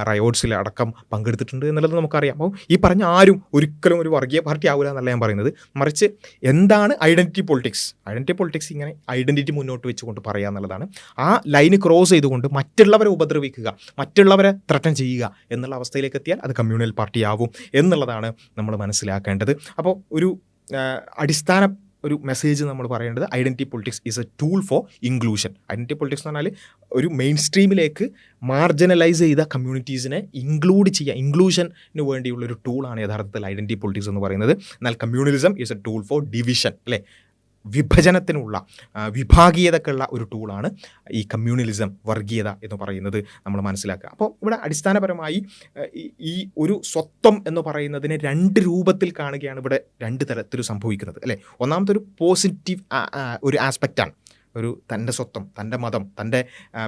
S1: റയോട്ട്സിൽ അടക്കം പങ്കെടുത്തിട്ടുണ്ട് എന്നുള്ളത് നമുക്കറിയാം. അപ്പോൾ ഈ പറഞ്ഞ ആരും ഒരിക്കലും ഒരു വർഗീയ പാർട്ടി ആവില്ല എന്നല്ല ഞാൻ പറയുന്നത്. മറിച്ച് എന്താണ് ഐഡൻറ്റിറ്റി പൊളിറ്റിക്സ്? ഐഡൻറ്റിറ്റി പൊളിറ്റിക്സ് ഇങ്ങനെ ഐഡൻറ്റിറ്റി മുന്നോട്ട് വെച്ചുകൊണ്ട് പറയുക എന്നുള്ളതാണ്. ആ ലൈന് ക്രോസ് ചെയ്തുകൊണ്ട് മറ്റുള്ളവരെ ഉപദ്രവിക്കുക, മറ്റുള്ളവരെ ത്രട്ടൻ ചെയ്യുക എന്നുള്ള അവസ്ഥയിലേക്ക് എത്തിയാൽ അത് കമ്മ്യൂണൽ പാർട്ടി ആവും എന്നുള്ളതാണ് നമ്മൾ മനസ്സിലാക്കേണ്ടത്. അപ്പോൾ ഒരു അടിസ്ഥാന ഒരു മെസ്സേജ് നമ്മൾ പറയേണ്ടത് identity politics is A tool for inclusion. Identity politics എന്ന് പറഞ്ഞാൽ ഒരു മെയിൻ സ്ട്രീമിലേക്ക് മാർജിനലൈസ് ചെയ്ത കമ്മ്യൂണിറ്റീസിനെ ഇൻക്ലൂഡ് ചെയ്യുക, ഇൻക്ലൂഷന് വേണ്ടിയുള്ളൊരു ടൂളാണ് യഥാർത്ഥത്തിൽ ഐഡൻറ്റിറ്റി പൊളിറ്റിക്സ് എന്ന് പറയുന്നത്. എന്നാൽ communalism is A tool for division, അല്ലേ? വിഭജനത്തിനുള്ള വിഭാഗീയതക്കുള്ള ഒരു ടൂളാണ് ഈ കമ്മ്യൂണലിസം, വർഗീയത എന്ന് പറയുന്നത് നമ്മൾ മനസ്സിലാക്കുക. അപ്പോൾ ഇവിടെ അടിസ്ഥാനപരമായി ഈ ഒരു സ്വത്വം എന്ന് പറയുന്നതിനെ രണ്ട് രൂപത്തിൽ കാണുകയാണ് ഇവിടെ രണ്ട് തരത്തിൽ സംഭവിക്കുന്നത്, അല്ലേ? ഒന്നാമത്തെ ഒരു പോസിറ്റീവ് ഒരു ആസ്പെക്റ്റാണ്. ഒരു തൻ്റെ സ്വത്വം, തൻ്റെ മതം, തൻ്റെ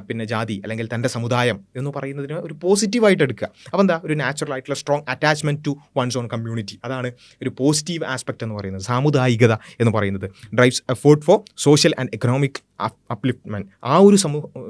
S1: പിന്നെ ജാതി അല്ലെങ്കിൽ തൻ്റെ സമുദായം എന്ന് പറയുന്നതിന് ഒരു പോസിറ്റീവായിട്ട് എടുക്കുക. അപ്പോൾ എന്താ? ഒരു നാച്ചുറൽ ആയിട്ടുള്ള strong attachment to one's own community. അതാണ് ഒരു പോസിറ്റീവ് ആസ്പെക്റ്റ് എന്ന് പറയുന്നത്. സാമുദായികത എന്ന് പറയുന്നത് drives effort for social and economic upliftment. ആ ഒരു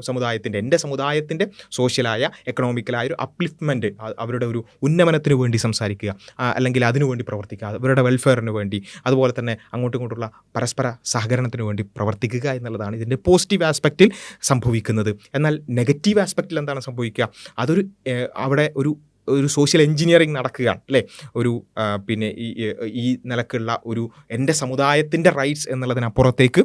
S1: സമുദായത്തിൻ്റെ, എൻ്റെ സമുദായത്തിൻ്റെ സോഷ്യലായ എക്കണോമിക്കലായ ഒരു അപ്ലിഫ്റ്റ്മെൻറ്റ്, അവരുടെ ഒരു ഉന്നമനത്തിന് വേണ്ടി സംസാരിക്കുക, അല്ലെങ്കിൽ അതിനുവേണ്ടി പ്രവർത്തിക്കുക, അവരുടെ വെൽഫെയറിന് വേണ്ടി, അതുപോലെ തന്നെ അങ്ങോട്ടും ഇങ്ങോട്ടുള്ള പരസ്പര സഹകരണത്തിന് വേണ്ടി പ്രവർത്തിക്കുക എന്നുള്ളതാണ് ഇതിൻ്റെ പോസിറ്റീവ് ആസ്പെക്റ്റിൽ സംഭവിക്കുന്നത്. എന്നാൽ നെഗറ്റീവ് ആസ്പെക്റ്റിൽ എന്താണ് സംഭവിക്കുക? അതൊരു അവിടെ ഒരു സോഷ്യൽ എൻജിനീയറിങ് നടക്കുകയാണ്, അല്ലേ? ഒരു പിന്നെ ഈ നിലക്കുള്ള ഒരു എൻ്റെ സമുദായത്തിൻ്റെ റൈറ്റ്സ് എന്നുള്ളതിനപ്പുറത്തേക്ക്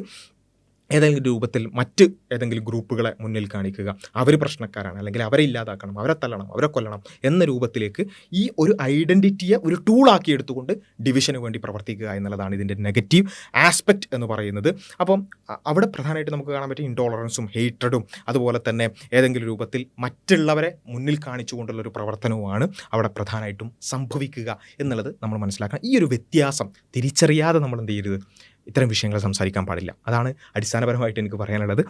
S1: ഏതെങ്കിലും രൂപത്തിൽ മറ്റ് ഏതെങ്കിലും ഗ്രൂപ്പുകളെ മുന്നിൽ കാണിക്കുക, അവർ പ്രശ്നക്കാരാണ്, അല്ലെങ്കിൽ അവരെ ഇല്ലാതാക്കണം, അവരെ തല്ലണം, അവരെ കൊല്ലണം എന്ന രൂപത്തിലേക്ക് ഈ ഒരു ഐഡൻറ്റിറ്റിയെ ഒരു ടൂളാക്കി എടുത്തുകൊണ്ട് ഡിവിഷന് വേണ്ടി പ്രവർത്തിക്കുക എന്നുള്ളതാണ് ഇതിൻ്റെ നെഗറ്റീവ് ആസ്പെക്റ്റ് എന്ന് പറയുന്നത്. അപ്പം അവിടെ പ്രധാനമായിട്ട് നമുക്ക് കാണാൻ പറ്റും ഇൻടോളറൻസും ഹെയ്ട്രഡും അതുപോലെ തന്നെ ഏതെങ്കിലും രൂപത്തിൽ മറ്റുള്ളവരെ മുന്നിൽ കാണിച്ചുകൊണ്ടുള്ളൊരു പ്രവർത്തനവുമാണ് അവിടെ പ്രധാനമായിട്ടും സംഭവിക്കുക എന്നുള്ളത് നമ്മൾ മനസ്സിലാക്കണം. ഈ ഒരു വ്യത്യാസം തിരിച്ചറിയാതെ നമ്മൾ എന്ത് ചെയ്യരുത്? ഇത്തരം വിഷയങ്ങൾ സംസാരിക്കാൻ പാടില്ല. അതാണ് അടിസ്ഥാനപരമായിട്ട് എനിക്ക് പറയാനുള്ളത്.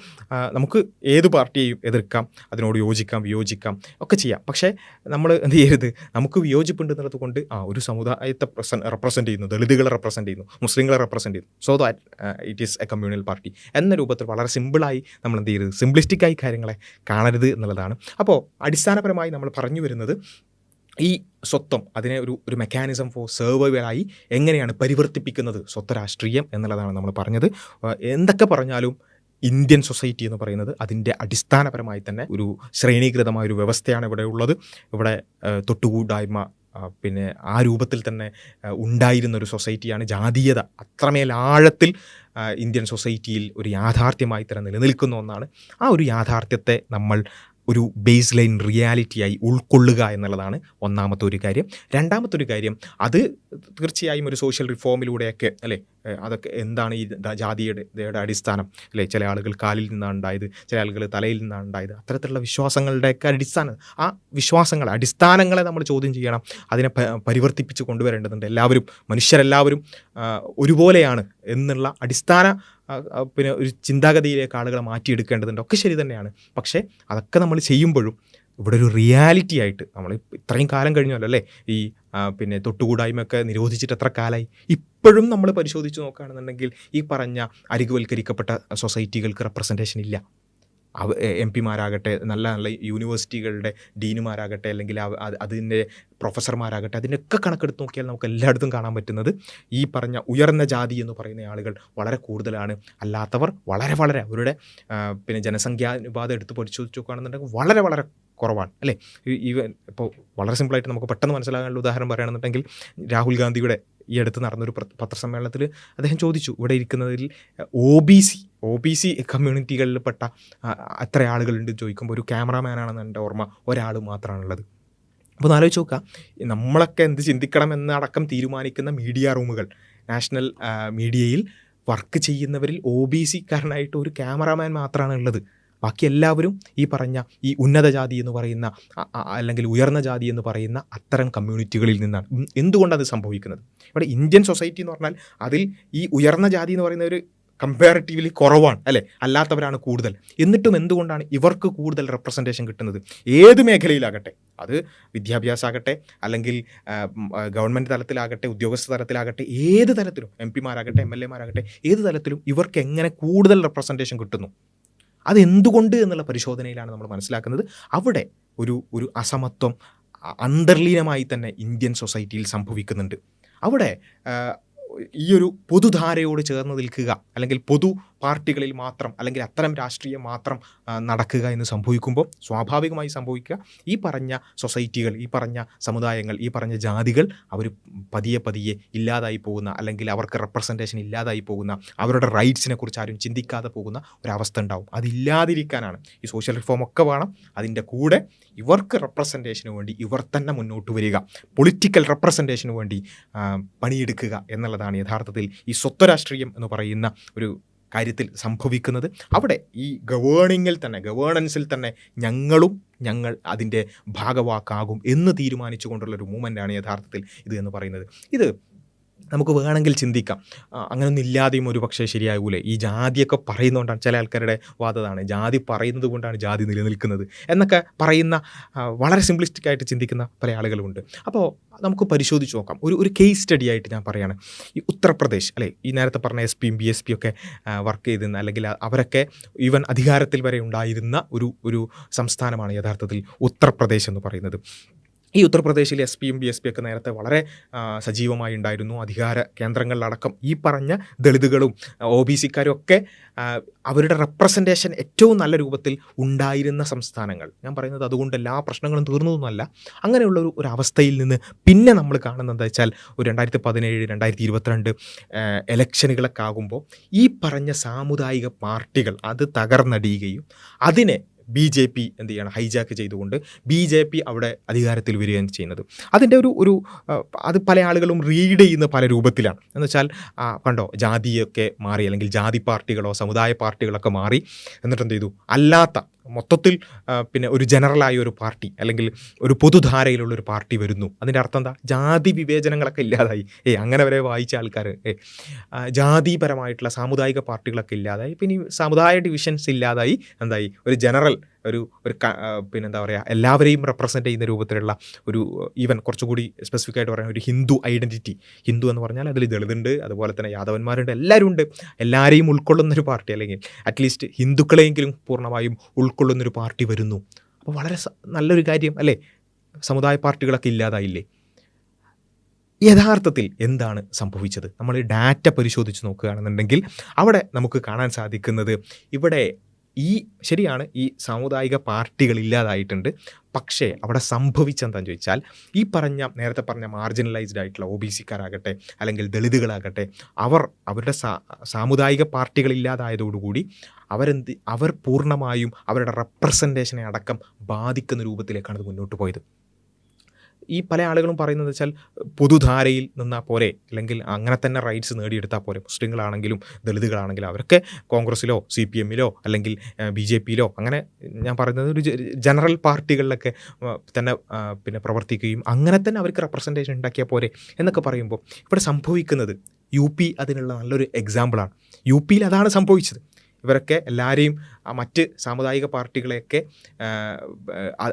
S1: നമുക്ക് ഏത് പാർട്ടിയെയും എതിർക്കാം, അതിനോട് യോജിക്കാം, വിയോജിക്കാം, ഒക്കെ ചെയ്യാം. പക്ഷേ നമ്മൾ എന്ത് ചെയ്യരുത്? നമുക്ക് വിയോജിപ്പുണ്ട് എന്നുള്ളത് കൊണ്ട് ഒരു സമുദായത്തെ റെപ്രസെൻറ്റ് ചെയ്യുന്നു, ദളിതുകളെ റെപ്രസെൻറ്റ് ചെയ്യുന്നു, മുസ്ലിങ്ങളെ റെപ്രസെൻറ്റ് ചെയ്യുന്നു, so that it is A communal party എന്ന രൂപത്തിൽ വളരെ സിമ്പിളായി നമ്മൾ എന്ത് ചെയ്യരുത്? സിംപ്ലിസ്റ്റിക്കായി കാര്യങ്ങളെ കാണരുത് എന്നുള്ളതാണ്. അപ്പോൾ അടിസ്ഥാനപരമായി നമ്മൾ പറഞ്ഞു വരുന്നത് ഈ സ്വത്വം അതിനെ ഒരു മെക്കാനിസം ഫോർ സർവൈവലായി എങ്ങനെയാണ് പരിവർത്തിപ്പിക്കുന്നത് സ്വത്വ രാഷ്ട്രീയം എന്നുള്ളതാണ് നമ്മൾ പറഞ്ഞത്. എന്തൊക്കെ പറഞ്ഞാലും ഇന്ത്യൻ സൊസൈറ്റി എന്ന് പറയുന്നത് അതിൻ്റെ അടിസ്ഥാനപരമായി തന്നെ ഒരു ശ്രേണീകൃതമായ ഒരു വ്യവസ്ഥയാണ് ഇവിടെ ഉള്ളത്. ഇവിടെ തൊട്ടുകൂടായ്മ പിന്നെ ആ രൂപത്തിൽ തന്നെ ഉണ്ടായിരുന്നൊരു സൊസൈറ്റിയാണ്. ജാതീയത അത്രമേൽ ആഴത്തിൽ ഇന്ത്യൻ സൊസൈറ്റിയിൽ ഒരു യാഥാർത്ഥ്യമായി തന്നെ നിലനിൽക്കുന്ന ഒന്നാണ്. ആ ഒരു യാഥാർത്ഥ്യത്തെ നമ്മൾ ഒരു ബേസ് ലൈൻ റിയാലിറ്റിയായി ഉൾക്കൊള്ളുക എന്നുള്ളതാണ് ഒന്നാമത്തെ ഒരു കാര്യം. രണ്ടാമത്തെ ഒരു കാര്യം, അത് തീർച്ചയായും ഒരു സോഷ്യൽ റിഫോമിലൂടെയൊക്കെ, അല്ലേ? അതൊക്കെ എന്താണ് ഈ ജാതിയുടെ അടിസ്ഥാനം, അല്ലേ? ചില ആളുകൾ കാലിൽ നിന്നാണ് ഉണ്ടായത്, ചില ആളുകൾ തലയിൽ നിന്നാണ് ഉണ്ടായത്. അത്തരത്തിലുള്ള വിശ്വാസങ്ങളുടെയൊക്കെ അടിസ്ഥാനം, ആ അടിസ്ഥാനങ്ങളെ നമ്മൾ ചോദ്യം ചെയ്യണം, അതിനെ പരിവർത്തിപ്പിച്ച് കൊണ്ടുവരേണ്ടതുണ്ട്. മനുഷ്യരെല്ലാവരും ഒരുപോലെയാണ് എന്നുള്ള അടിസ്ഥാന പിന്നെ ഒരു ചിന്താഗതിയിലേക്ക് ആളുകളെ മാറ്റിയെടുക്കേണ്ടതുണ്ട്. ഒക്കെ ശരി തന്നെയാണ്. പക്ഷേ അതൊക്കെ നമ്മൾ ചെയ്യുമ്പോഴും ഇവിടെ ഒരു റിയാലിറ്റി ആയിട്ട് നമ്മൾ ഇത്രയും കാലം കഴിഞ്ഞല്ലോ, അല്ലേ? ഈ പിന്നെ തൊട്ടുകൂടായ്മയൊക്കെ നിരോധിച്ചിട്ട് എത്ര കാലമായി? ഇപ്പോഴും നമ്മൾ പരിശോധിച്ച് നോക്കുകയാണെന്നുണ്ടെങ്കിൽ ഈ പറഞ്ഞ അരികുവൽക്കരിക്കപ്പെട്ട സൊസൈറ്റികൾക്ക് റെപ്രസെൻറ്റേഷൻ ഇല്ല. എം പിമാരാകട്ടെ, നല്ല നല്ല യൂണിവേഴ്സിറ്റികളുടെ ഡീനുമാരാകട്ടെ, അല്ലെങ്കിൽ അതിൻ്റെ പ്രൊഫസർമാരാകട്ടെ, അതിൻ്റെയൊക്കെ കണക്കെടുത്ത് നോക്കിയാൽ നമുക്ക് എല്ലായിടത്തും കാണാൻ പറ്റുന്നത് ഈ പറഞ്ഞ ഉയർന്ന ജാതി എന്ന് പറയുന്ന ആളുകൾ വളരെ കൂടുതലാണ്. അല്ലാത്തവർ വളരെ വളരെ അവരുടെ പിന്നെ ജനസംഖ്യാനുപാതം എടുത്ത് പരിശോധിച്ച് നോക്കുകയാണെന്നുണ്ടെങ്കിൽ വളരെ വളരെ കുറവാണ്, അല്ലേ? ഈവൻ ഇപ്പോൾ വളരെ സിമ്പിളായിട്ട് നമുക്ക് പെട്ടെന്ന് മനസ്സിലാകാനുള്ള ഉദാഹരണം പറയുകയാണെന്നുണ്ടെങ്കിൽ രാഹുൽ ഗാന്ധിയുടെ ഈ അടുത്ത് നടന്നൊരു പത്രസമ്മേളനത്തിൽ അദ്ദേഹം ചോദിച്ചു, ഇവിടെ ഇരിക്കുന്നതിൽ ഒ ബി സി കമ്മ്യൂണിറ്റികളിൽപ്പെട്ട എത്ര ആളുകളുണ്ട് ചോദിക്കുമ്പോൾ ഒരു ക്യാമറാമാനാണെന്ന് എൻ്റെ ഓർമ്മ ഒരാൾ മാത്രമാണുള്ളത്. അപ്പോൾ ഒന്ന് ആലോചിച്ച് നോക്കുക, നമ്മളൊക്കെ എന്ത് ചിന്തിക്കണം എന്നടക്കം തീരുമാനിക്കുന്ന മീഡിയ റൂമുകൾ, നാഷണൽ മീഡിയയിൽ വർക്ക് ചെയ്യുന്നവരിൽ OBC കാരനായിട്ട് ഒരു ക്യാമറാമാൻ മാത്രമാണ് ഉള്ളത്. ബാക്കി എല്ലാവരും ഈ പറഞ്ഞ ഈ ഉന്നത ജാതി എന്ന് പറയുന്ന അല്ലെങ്കിൽ ഉയർന്ന ജാതി എന്ന് പറയുന്ന അത്തരം കമ്മ്യൂണിറ്റികളിൽ നിന്നാണ്. എന്തുകൊണ്ടത് സംഭവിക്കുന്നത്? ഇവിടെ ഇന്ത്യൻ സൊസൈറ്റി എന്ന് പറഞ്ഞാൽ അതിൽ ഈ ഉയർന്ന ജാതി എന്ന് പറയുന്ന ഒരു കമ്പാരിറ്റീവ്ലി കുറവാണ് അല്ലേ, അല്ലാത്തവരാണ് കൂടുതൽ. എന്നിട്ടും എന്തുകൊണ്ടാണ് ഇവർക്ക് കൂടുതൽ റെപ്രസെൻറ്റേഷൻ കിട്ടുന്നത്? ഏത് മേഖലയിലാകട്ടെ, അത് വിദ്യാഭ്യാസമാകട്ടെ, അല്ലെങ്കിൽ ഗവൺമെൻറ് തലത്തിലാകട്ടെ, ഉദ്യോഗസ്ഥ തലത്തിലാകട്ടെ, ഏത് തലത്തിലും MP മാരാകട്ടെ, MLA മാരാകട്ടെ, ഏത് തലത്തിലും ഇവർക്ക് എങ്ങനെ കൂടുതൽ റെപ്രസെൻറ്റേഷൻ കിട്ടുന്നു, അതെന്തുകൊണ്ട് എന്നുള്ള പരിശോധനയിലാണ് നമ്മൾ മനസ്സിലാക്കുന്നത് അവിടെ ഒരു അസമത്വം അന്തർലീനമായി തന്നെ ഇന്ത്യൻ സൊസൈറ്റിയിൽ സംഭവിക്കുന്നുണ്ട്. അവിടെ ഈ ഒരു പൊതുധാരയോട് ചേർന്ന് നിൽക്കുക, അല്ലെങ്കിൽ പൊതു പാർട്ടികളിൽ മാത്രം, അല്ലെങ്കിൽ അത്തരം രാഷ്ട്രീയം മാത്രം നടക്കുക എന്ന് സംഭവിക്കുമ്പോൾ സ്വാഭാവികമായി സംഭവിക്കുക, ഈ പറഞ്ഞ സൊസൈറ്റികൾ, ഈ പറഞ്ഞ സമുദായങ്ങൾ, ഈ പറഞ്ഞ ജാതികൾ അവർ പതിയെ ഇല്ലാതായി പോകുന്ന, അല്ലെങ്കിൽ അവർക്ക് റെപ്രസെൻറ്റേഷൻ ഇല്ലാതായി പോകുന്ന, അവരുടെ റൈറ്റ്സിനെ കുറിച്ച് ആരും ചിന്തിക്കാതെ പോകുന്ന ഒരവസ്ഥ ഉണ്ടാവും. അതില്ലാതിരിക്കാനാണ് ഈ സോഷ്യൽ റിഫോം ഒക്കെ വേണം. അതിൻ്റെ കൂടെ ഇവർക്ക് റെപ്രസെൻറ്റേഷന് വേണ്ടി ഇവർ തന്നെ മുന്നോട്ട് വരിക, പൊളിറ്റിക്കൽ റെപ്രസെൻറ്റേഷന് വേണ്ടി പണിയെടുക്കുക എന്നുള്ളതാണ് യഥാർത്ഥത്തിൽ ഈ സ്വത്വരാഷ്ട്രീയം എന്ന് പറയുന്ന ഒരു കാര്യത്തിൽ സംഭവിക്കുന്നത്. അവിടെ ഈ ഗവേണൻസിൽ തന്നെ ഞങ്ങൾ അതിൻ്റെ ഭാഗവാക്കാകും എന്ന് തീരുമാനിച്ചു കൊണ്ടുള്ളൊരു മൂവ്മെൻ്റാണ് യഥാർത്ഥത്തിൽ ഇത് എന്ന് പറയുന്നത്. ഇത് നമുക്ക് വേണമെങ്കിൽ ചിന്തിക്കാം, അങ്ങനെയൊന്നും ഇല്ലാതെയും ഒരു പക്ഷേ ശരിയാകൂലേ? ഈ ജാതിയൊക്കെ പറയുന്നതുകൊണ്ടാണ്, ചില ആൾക്കാരുടെ വാദമാണ്, ജാതി പറയുന്നത് കൊണ്ടാണ് ജാതി നിലനിൽക്കുന്നത് എന്നൊക്കെ പറയുന്ന വളരെ സിംപ്ലിസ്റ്റിക് ആയിട്ട് ചിന്തിക്കുന്ന പല ആളുകളുമുണ്ട്. അപ്പോൾ നമുക്ക് പരിശോധിച്ച് നോക്കാം. ഒരു കേസ് സ്റ്റഡി ആയിട്ട് ഞാൻ പറയുകയാണ്. ഈ ഉത്തർപ്രദേശ് അല്ലേ, ഈ നേരത്തെ പറഞ്ഞ SP-യും BSP ഒക്കെ വർക്ക് ചെയ്തിരുന്ന, അല്ലെങ്കിൽ അവരൊക്കെ ഈവൻ അധികാരത്തിൽ വരെ ഉണ്ടായിരുന്ന ഒരു സംസ്ഥാനമാണ് യഥാർത്ഥത്തിൽ ഉത്തർപ്രദേശ് എന്ന് പറയുന്നത്. ഈ ഉത്തർപ്രദേശിൽ SP-യും BSP ഒക്കെ നേരത്തെ വളരെ സജീവമായി ഉണ്ടായിരുന്നു. അധികാര കേന്ദ്രങ്ങളിലടക്കം ഈ പറഞ്ഞ ദളിതുകളും OBC-ക്കാരും ഒക്കെ അവരുടെ റെപ്രസെൻറ്റേഷൻ ഏറ്റവും നല്ല രൂപത്തിൽ ഉണ്ടായിരുന്ന സംസ്ഥാനങ്ങൾ. ഞാൻ പറയുന്നത് അതുകൊണ്ട് എല്ലാ പ്രശ്നങ്ങളും തീർന്നതൊന്നുമല്ല. അങ്ങനെയുള്ള ഒരു അവസ്ഥയിൽ നിന്ന് പിന്നെ നമ്മൾ കാണുന്നത് എന്താ വെച്ചാൽ, ഒരു 2017, 2022 ഇലക്ഷനുകളൊക്കെ ആകുമ്പോൾ ഈ പറഞ്ഞ സാമുദായിക പാർട്ടികൾ അത് തകർന്നടിയുകയും അതിനെ BJP എന്ത് ചെയ്യണം, ഹൈജാക്ക് ചെയ്തുകൊണ്ട് BJP അവിടെ അധികാരത്തിൽ വരികയാണ് ചെയ്യുന്നത്. അതിൻ്റെ അത് പല ആളുകളും റീഡ് ചെയ്യുന്ന പല രൂപത്തിലാണ്. എന്ന് വെച്ചാൽ കണ്ടോ, ജാതിയൊക്കെ മാറി, അല്ലെങ്കിൽ ജാതി പാർട്ടികളോ സമുദായ പാർട്ടികളൊക്കെ മാറി, എന്നിട്ട് എന്ത് ചെയ്തു, അല്ലാത്ത മൊത്തത്തിൽ പിന്നെ ഒരു ജനറലായ ഒരു പാർട്ടി, അല്ലെങ്കിൽ ഒരു പൊതുധാരയിലുള്ളൊരു പാർട്ടി വരുന്നു. അതിൻ്റെ അർത്ഥം എന്താ? ജാതി വിവേചനങ്ങളൊക്കെ ഇല്ലാതായി. അങ്ങനെ വരെ വായിച്ച ആൾക്കാർ ജാതിപരമായിട്ടുള്ള സാമുദായിക പാർട്ടികളൊക്കെ ഇല്ലാതായി. പിന്നെ സമുദായ ഡിവിഷൻസ് ഇല്ലാതായി. എന്തായി? ഒരു ജനറൽ ഒരു പിന്നെന്താ പറയുക, എല്ലാവരെയും റെപ്രസെൻ്റ് ചെയ്യുന്ന രൂപത്തിലുള്ള ഒരു, ഈവൻ കുറച്ചുകൂടി സ്പെസിഫിക് ആയിട്ട് പറയുന്ന ഒരു ഹിന്ദു ഐഡൻറ്റിറ്റി. ഹിന്ദു എന്ന് പറഞ്ഞാൽ അതിൽ ദളിതുണ്ട്, അതുപോലെ തന്നെ യാദവന്മാരുണ്ട്, എല്ലാവരും ഉണ്ട്. എല്ലാവരെയും ഉൾക്കൊള്ളുന്നൊരു പാർട്ടി, അല്ലെങ്കിൽ അറ്റ്ലീസ്റ്റ് ഹിന്ദുക്കളെയെങ്കിലും പൂർണ്ണമായും ഉൾക്കൊള്ളുന്നൊരു പാർട്ടി വരുന്നു. അപ്പോൾ വളരെ നല്ലൊരു കാര്യം അല്ലേ? സമുദായ പാർട്ടികളൊക്കെ ഇല്ലാതായില്ലേ? യഥാർത്ഥത്തിൽ എന്താണ് സംഭവിച്ചത്? നമ്മൾ ഡാറ്റ പരിശോധിച്ച് നോക്കുകയാണെന്നുണ്ടെങ്കിൽ അവിടെ നമുക്ക് കാണാൻ സാധിക്കുന്നത്, ഇവിടെ ശരിയാണ്, ഈ സാമുദായിക പാർട്ടികൾ ഇല്ലാതായിട്ടുണ്ട്. പക്ഷേ അവിടെ സംഭവിച്ചെന്താണെന്ന് ചോദിച്ചാൽ, ഈ നേരത്തെ പറഞ്ഞ മാർജിനലൈസ്ഡ് ആയിട്ടുള്ള OBC-ക്കാരാകട്ടെ, അല്ലെങ്കിൽ ദളിതുകളാകട്ടെ, അവരുടെ സാമുദായിക പാർട്ടികൾ ഇല്ലാതായതോടുകൂടി അവർ പൂർണ്ണമായും അവരുടെ റെപ്രസെൻറ്റേഷനെ അടക്കം ബാധിക്കുന്ന രൂപത്തിലേക്കാണ് ഇത് മുന്നോട്ട് പോയത്. ഈ പല ആളുകളും പറയുന്നത് വെച്ചാൽ, പൊതുധാരയിൽ നിന്നാൽ പോരെ, അല്ലെങ്കിൽ അങ്ങനെ തന്നെ റൈറ്റ്സ് നേടിയെടുത്താൽ പോരെ. മുസ്ലിങ്ങളാണെങ്കിലും ദളിതുകളാണെങ്കിലും അവരൊക്കെ കോൺഗ്രസ്സിലോ CPM-ലോ അല്ലെങ്കിൽ BJP-ലോ, അങ്ങനെ ഞാൻ പറയുന്നത് ഒരു ജനറൽ പാർട്ടികളിലൊക്കെ തന്നെ പിന്നെ പ്രവർത്തിക്കുകയും അങ്ങനെ തന്നെ അവർക്ക് റെപ്രസെൻറ്റേഷൻ ഉണ്ടാക്കിയാൽ പോരെ എന്നൊക്കെ പറയുമ്പോൾ, ഇവിടെ സംഭവിക്കുന്നത് UP അതിനുള്ള നല്ലൊരു എക്സാമ്പിളാണ്. UP-യിൽ അതാണ് സംഭവിച്ചത്. ഇവരൊക്കെ എല്ലാവരെയും മറ്റ് സാമുദായിക പാർട്ടികളെയൊക്കെ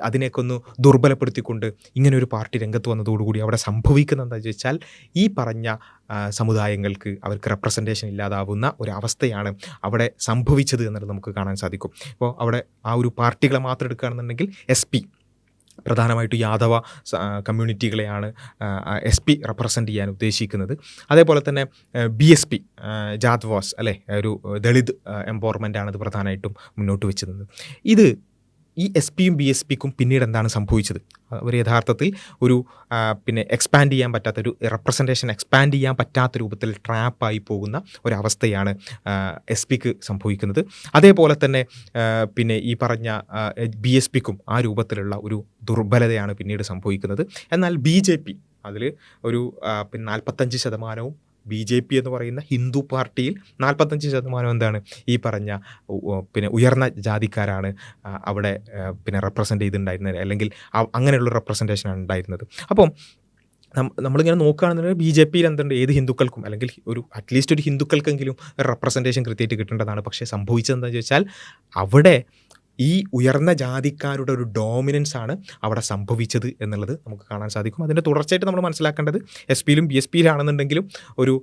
S1: അതിനെയൊക്കെ ഒന്ന് ദുർബലപ്പെടുത്തിക്കൊണ്ട് ഇങ്ങനൊരു പാർട്ടി രംഗത്ത് വന്നതോടുകൂടി അവിടെ സംഭവിക്കുന്നത് എന്താണെന്ന് വെച്ചാൽ, ഈ പറഞ്ഞ സമുദായങ്ങൾക്ക് അവർക്ക് റെപ്രസെൻറ്റേഷൻ ഇല്ലാതാവുന്ന ഒരവസ്ഥയാണ് അവിടെ സംഭവിച്ചത് എന്നുള്ളത് നമുക്ക് കാണാൻ സാധിക്കും. ഇപ്പോൾ അവിടെ ആ ഒരു പാർട്ടികളെ മാത്രം എടുക്കുകയാണെന്നുണ്ടെങ്കിൽ SP പ്രധാനമായിട്ടും യാദവ കമ്മ്യൂണിറ്റികളെയാണ് SP റെപ്രസെൻ്റ് ചെയ്യാൻ ഉദ്ദേശിക്കുന്നത്. അതേപോലെ തന്നെ BSP ജാത്വാസ് അല്ലേ, ഒരു ദളിത് എംപവർമെൻ്റാണ് ഇത് പ്രധാനമായിട്ടും മുന്നോട്ട് വെച്ചിരുന്നത്. ഈ SP-യും BSP-ക്കും പിന്നീട് എന്താണ് സംഭവിച്ചത്? അവർ യഥാർത്ഥത്തിൽ പിന്നെ എക്സ്പാൻഡ് ചെയ്യാൻ പറ്റാത്ത, ഒരു റെപ്രസെൻറ്റേഷൻ എക്സ്പാൻഡ് ചെയ്യാൻ പറ്റാത്ത രൂപത്തിൽ ട്രാപ്പായി പോകുന്ന ഒരവസ്ഥയാണ് SP-ക്ക് സംഭവിക്കുന്നത്. അതേപോലെ തന്നെ പിന്നെ ഈ പറഞ്ഞ BSP-ക്കും ആ രൂപത്തിലുള്ള ഒരു ദുർബലതയാണ് പിന്നീട് സംഭവിക്കുന്നത്. എന്നാൽ BJP അതിൽ പിന്നെ 45% BJP എന്ന് പറയുന്ന ഹിന്ദു പാർട്ടിയിൽ 45% എന്താണ്, ഈ പറഞ്ഞ പിന്നെ ഉയർന്ന ജാതിക്കാരാണ് അവിടെ പിന്നെ റെപ്രസെൻ്റ് ചെയ്തിട്ടുണ്ടായിരുന്നത്, അല്ലെങ്കിൽ അങ്ങനെയുള്ള റെപ്രസെൻറ്റേഷനാണ് ഉണ്ടായിരുന്നത്. അപ്പം നമ്മളിങ്ങനെ നോക്കുകയാണെന്നുണ്ടെങ്കിൽ BJPയിൽ എന്തുണ്ട്, ഏത് ഹിന്ദുക്കൾക്കും അല്ലെങ്കിൽ ഒരു അറ്റ്ലീസ്റ്റ് ഒരു ഹിന്ദുക്കൾക്കെങ്കിലും ഒരു റെപ്രസെൻറ്റേഷൻ കൃത്യമായിട്ട് കിട്ടേണ്ടതാണ്. പക്ഷേ സംഭവിച്ചത് എന്താണെന്ന് ചോദിച്ചാൽ അവിടെ ഈ ഉയർന്ന ജാതിക്കാരുടെ ഒരു ഡോമിനൻസ് ആണ് അവിടെ സംഭവിച്ചത് എന്നുള്ളത് നമുക്ക് കാണാൻ സാധിക്കും. അതിൻ്റെ തുടർച്ചയായിട്ട് നമ്മൾ മനസ്സിലാക്കേണ്ടത് SP-യിലും BSP-യിലാണെന്നുണ്ടെങ്കിലും ഒരു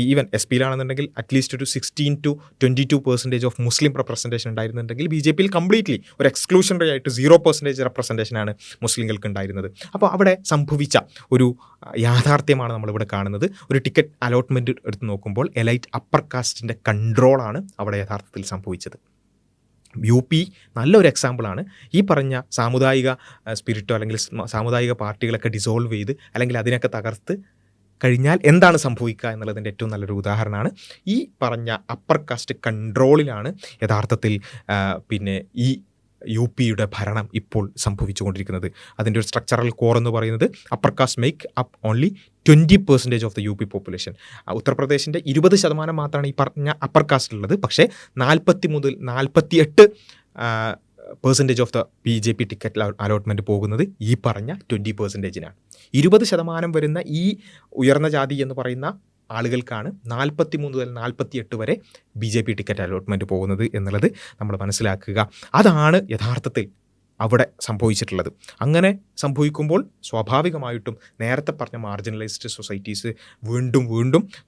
S1: ഈവൻ SP-യിലാണെന്നുണ്ടെങ്കിൽ അറ്റ്ലീസ്റ്റ് ഒരു 16-22% ഓഫ് മുസ്ലിം റെപ്രസെൻറ്റേഷൻ ഉണ്ടായിരുന്നുണ്ടെങ്കിൽ BJP-യിൽ കംപ്ലീറ്റ്ലി ഒരു എക്സ്ക്ലൂഷണറി ആയിട്ട് 0% റെപ്രസെൻറ്റേഷനാണ് മുസ്ലിങ്ങൾക്ക് ഉണ്ടായിരുന്നത്. അപ്പോൾ അവിടെ സംഭവിച്ച ഒരു യാഥാർത്ഥ്യമാണ് നമ്മളിവിടെ കാണുന്നത്. ഒരു ടിക്കറ്റ് അലോട്ട്മെൻറ്റ് എടുത്ത് നോക്കുമ്പോൾ എലൈറ്റ് അപ്പർ കാസ്റ്റിൻ്റെ കൺട്രോളാണ് അവിടെ യഥാർത്ഥത്തിൽ സംഭവിച്ചത്. UP നല്ലൊരു എക്സാമ്പിളാണ്. ഈ പറഞ്ഞ സാമുദായിക സ്പിരിറ്റോ അല്ലെങ്കിൽ സാമുദായിക പാർട്ടികളൊക്കെ ഡിസോൾവ് ചെയ്ത് അല്ലെങ്കിൽ അതിനൊക്കെ തകർത്ത് കഴിഞ്ഞാൽ എന്താണ് സംഭവിക്കുക എന്നുള്ളതിൻ്റെ ഏറ്റവും നല്ലൊരു ഉദാഹരണമാണ്. ഈ പറഞ്ഞ അപ്പർ കാസ്റ്റ് കൺട്രോളിലാണ് യഥാർത്ഥത്തിൽ പിന്നെ ഈ UP-യുടെ ഭരണം ഇപ്പോൾ സംഭവിച്ചുകൊണ്ടിരിക്കുന്നത്. അതിൻ്റെ ഒരു സ്ട്രക്ചറൽ കോർ എന്ന് പറയുന്നത് upper caste make up only 20% of the UP population. ഉത്തർപ്രദേശിൻ്റെ 20% മാത്രമാണ് ഈ പറഞ്ഞ അപ്പർ കാസ്റ്റിലുള്ളത്. പക്ഷേ 40 മുതൽ 48% of the BJP ticket allotment പോകുന്നത് ഈ പറഞ്ഞ 20%-നാണ്. 20% വരുന്ന ഈ ഉയർന്ന ജാതി എന്ന് പറയുന്ന ആളുകൾക്കാണ് 43 മുതൽ 48 വരെ BJP ടിക്കറ്റ് അലോട്ട്മെൻറ്റ് പോകുന്നത് എന്നുള്ളത് നമ്മൾ മനസ്സിലാക്കുക. അതാണ് യഥാർത്ഥത്തിൽ അവിടെ സംഭവിച്ചിട്ടുള്ളത്. അങ്ങനെ സംഭവിക്കുമ്പോൾ സ്വാഭാവികമായിട്ടും നേരത്തെ പറഞ്ഞ മാർജിനലൈസ്ഡ് സൊസൈറ്റീസ് വീണ്ടും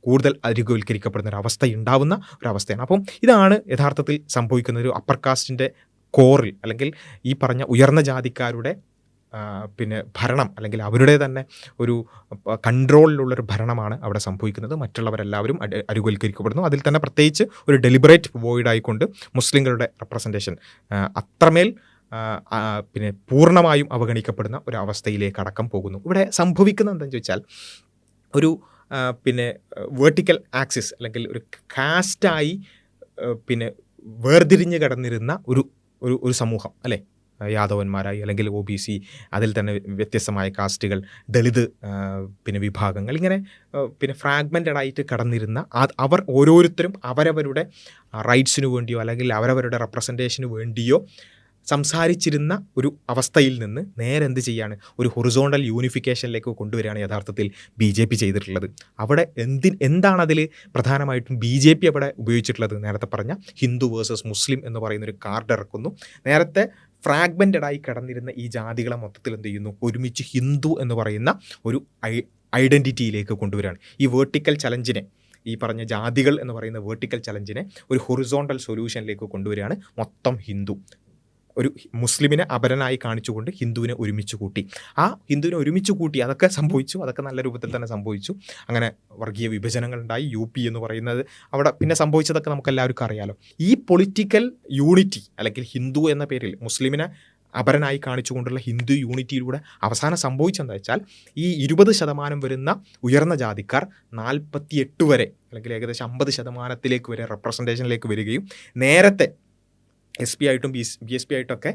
S1: കൂടുതൽ അരികുവൽക്കരിക്കപ്പെടുന്ന ഒരു അവസ്ഥ ഉണ്ടാവുന്ന ഒരവസ്ഥയാണ്. അപ്പം ഇതാണ് യഥാർത്ഥത്തിൽ സംഭവിക്കുന്ന ഒരു അപ്പർ കാസ്റ്റിൻ്റെ കോറിൽ അല്ലെങ്കിൽ ഈ പറഞ്ഞ ഉയർന്ന ജാതിക്കാരുടെ പിന്നെ ഭരണം അല്ലെങ്കിൽ അവരുടെ തന്നെ ഒരു കൺട്രോളിലുള്ളൊരു ഭരണമാണ് അവിടെ സംഭവിക്കുന്നത്. മറ്റുള്ളവരെല്ലാവരും അരികുവൽക്കരിക്കപ്പെടുന്നു. അതിൽ തന്നെ പ്രത്യേകിച്ച് ഒരു ഡെലിബറേറ്റ് വോയിഡ് ആയിക്കൊണ്ട് മുസ്ലിങ്ങളുടെ റെപ്രസെൻറ്റേഷൻ അത്രമേൽ പിന്നെ പൂർണ്ണമായും അവഗണിക്കപ്പെടുന്ന ഒരു അവസ്ഥയിലേക്ക് അടക്കം പോകുന്നു. ഇവിടെ സംഭവിക്കുന്നത് എന്താണെന്ന് ചോദിച്ചാൽ ഒരു പിന്നെ വേർട്ടിക്കൽ ആക്സിസ് അല്ലെങ്കിൽ ഒരു കാസ്റ്റായി പിന്നെ വേർതിരിഞ്ഞ് കിടന്നിരുന്ന ഒരു സമൂഹം അല്ലേ, യാദവന്മാരായി അല്ലെങ്കിൽ OBC, അതിൽ തന്നെ വ്യത്യസ്തമായ കാസ്റ്റുകൾ, ദളിത് പിന്നെ വിഭാഗങ്ങൾ, ഇങ്ങനെ പിന്നെ ഫ്രാഗ്മെൻറ്റഡ് ആയിട്ട് കടന്നിരുന്ന അവർ ഓരോരുത്തരും അവരവരുടെ റൈറ്റ്സിനു വേണ്ടിയോ അല്ലെങ്കിൽ അവരവരുടെ റെപ്രസെൻറ്റേഷന് വേണ്ടിയോ സംസാരിച്ചിരുന്ന ഒരു അവസ്ഥയിൽ നിന്ന് നേരെ എന്ത് ചെയ്യാണ്, ഒരു ഹൊറിസോണ്ടൽ യൂണിഫിക്കേഷനിലേക്ക് കൊണ്ടുവരികയാണ് യഥാർത്ഥത്തിൽ BJP ചെയ്തിട്ടുള്ളത്. അവിടെ എന്താണ് അതിൽ പ്രധാനമായിട്ടും BJP അവിടെ ഉപയോഗിച്ചിട്ടുള്ളത്? നേരത്തെ പറഞ്ഞ ഹിന്ദു വേഴ്സസ് മുസ്ലിം എന്ന് പറയുന്നൊരു കാർഡ് ഇറക്കുന്നു. നേരത്തെ ഫ്രാഗ്മെൻറ്റഡായി കിടന്നിരുന്ന ഈ ജാതികളെ മൊത്തത്തിൽ എന്ത് ചെയ്യുന്നു, ഒരുമിച്ച് ഹിന്ദു എന്ന് പറയുന്ന ഒരു ഐഡൻറ്റിറ്റിയിലേക്ക് കൊണ്ടുവരികയാണ്. ഈ വേർട്ടിക്കൽ ചലഞ്ചിനെ, ഈ പറഞ്ഞ ജാതികൾ എന്ന് പറയുന്ന വേർട്ടിക്കൽ ചലഞ്ചിനെ ഒരു ഹൊറിസോണ്ടൽ സൊല്യൂഷനിലേക്ക് കൊണ്ടുവരികയാണ്. മൊത്തം ഹിന്ദു, ഒരു മുസ്ലിമിനെ അപരനായി കാണിച്ചുകൊണ്ട് ഹിന്ദുവിനെ ഒരുമിച്ച് കൂട്ടി. ആ ഹിന്ദുവിനെ ഒരുമിച്ച് കൂട്ടി അതൊക്കെ സംഭവിച്ചു, അതൊക്കെ നല്ല രൂപത്തിൽ തന്നെ സംഭവിച്ചു. അങ്ങനെ വർഗീയ വിഭജനങ്ങളുണ്ടായി. UP എന്ന് പറയുന്നത് അവിടെ പിന്നെ സംഭവിച്ചതൊക്കെ നമുക്ക് എല്ലാവർക്കും അറിയാലോ. ഈ പൊളിറ്റിക്കൽ യൂണിറ്റി അല്ലെങ്കിൽ ഹിന്ദു എന്ന പേരിൽ മുസ്ലിമിനെ അപരനായി കാണിച്ചുകൊണ്ടുള്ള ഹിന്ദു യൂണിറ്റിയിലൂടെ അവസാനം സംഭവിച്ചെന്ന് വെച്ചാൽ ഈ 20% വരുന്ന ഉയർന്ന ജാതിക്കാർ 48 വരെ അല്ലെങ്കിൽ ഏകദേശം 50% വരെ റെപ്രസെൻറ്റേഷനിലേക്ക് വരികയും നേരത്തെ SP ആയിട്ടും BSP ആയിട്ടൊക്കെ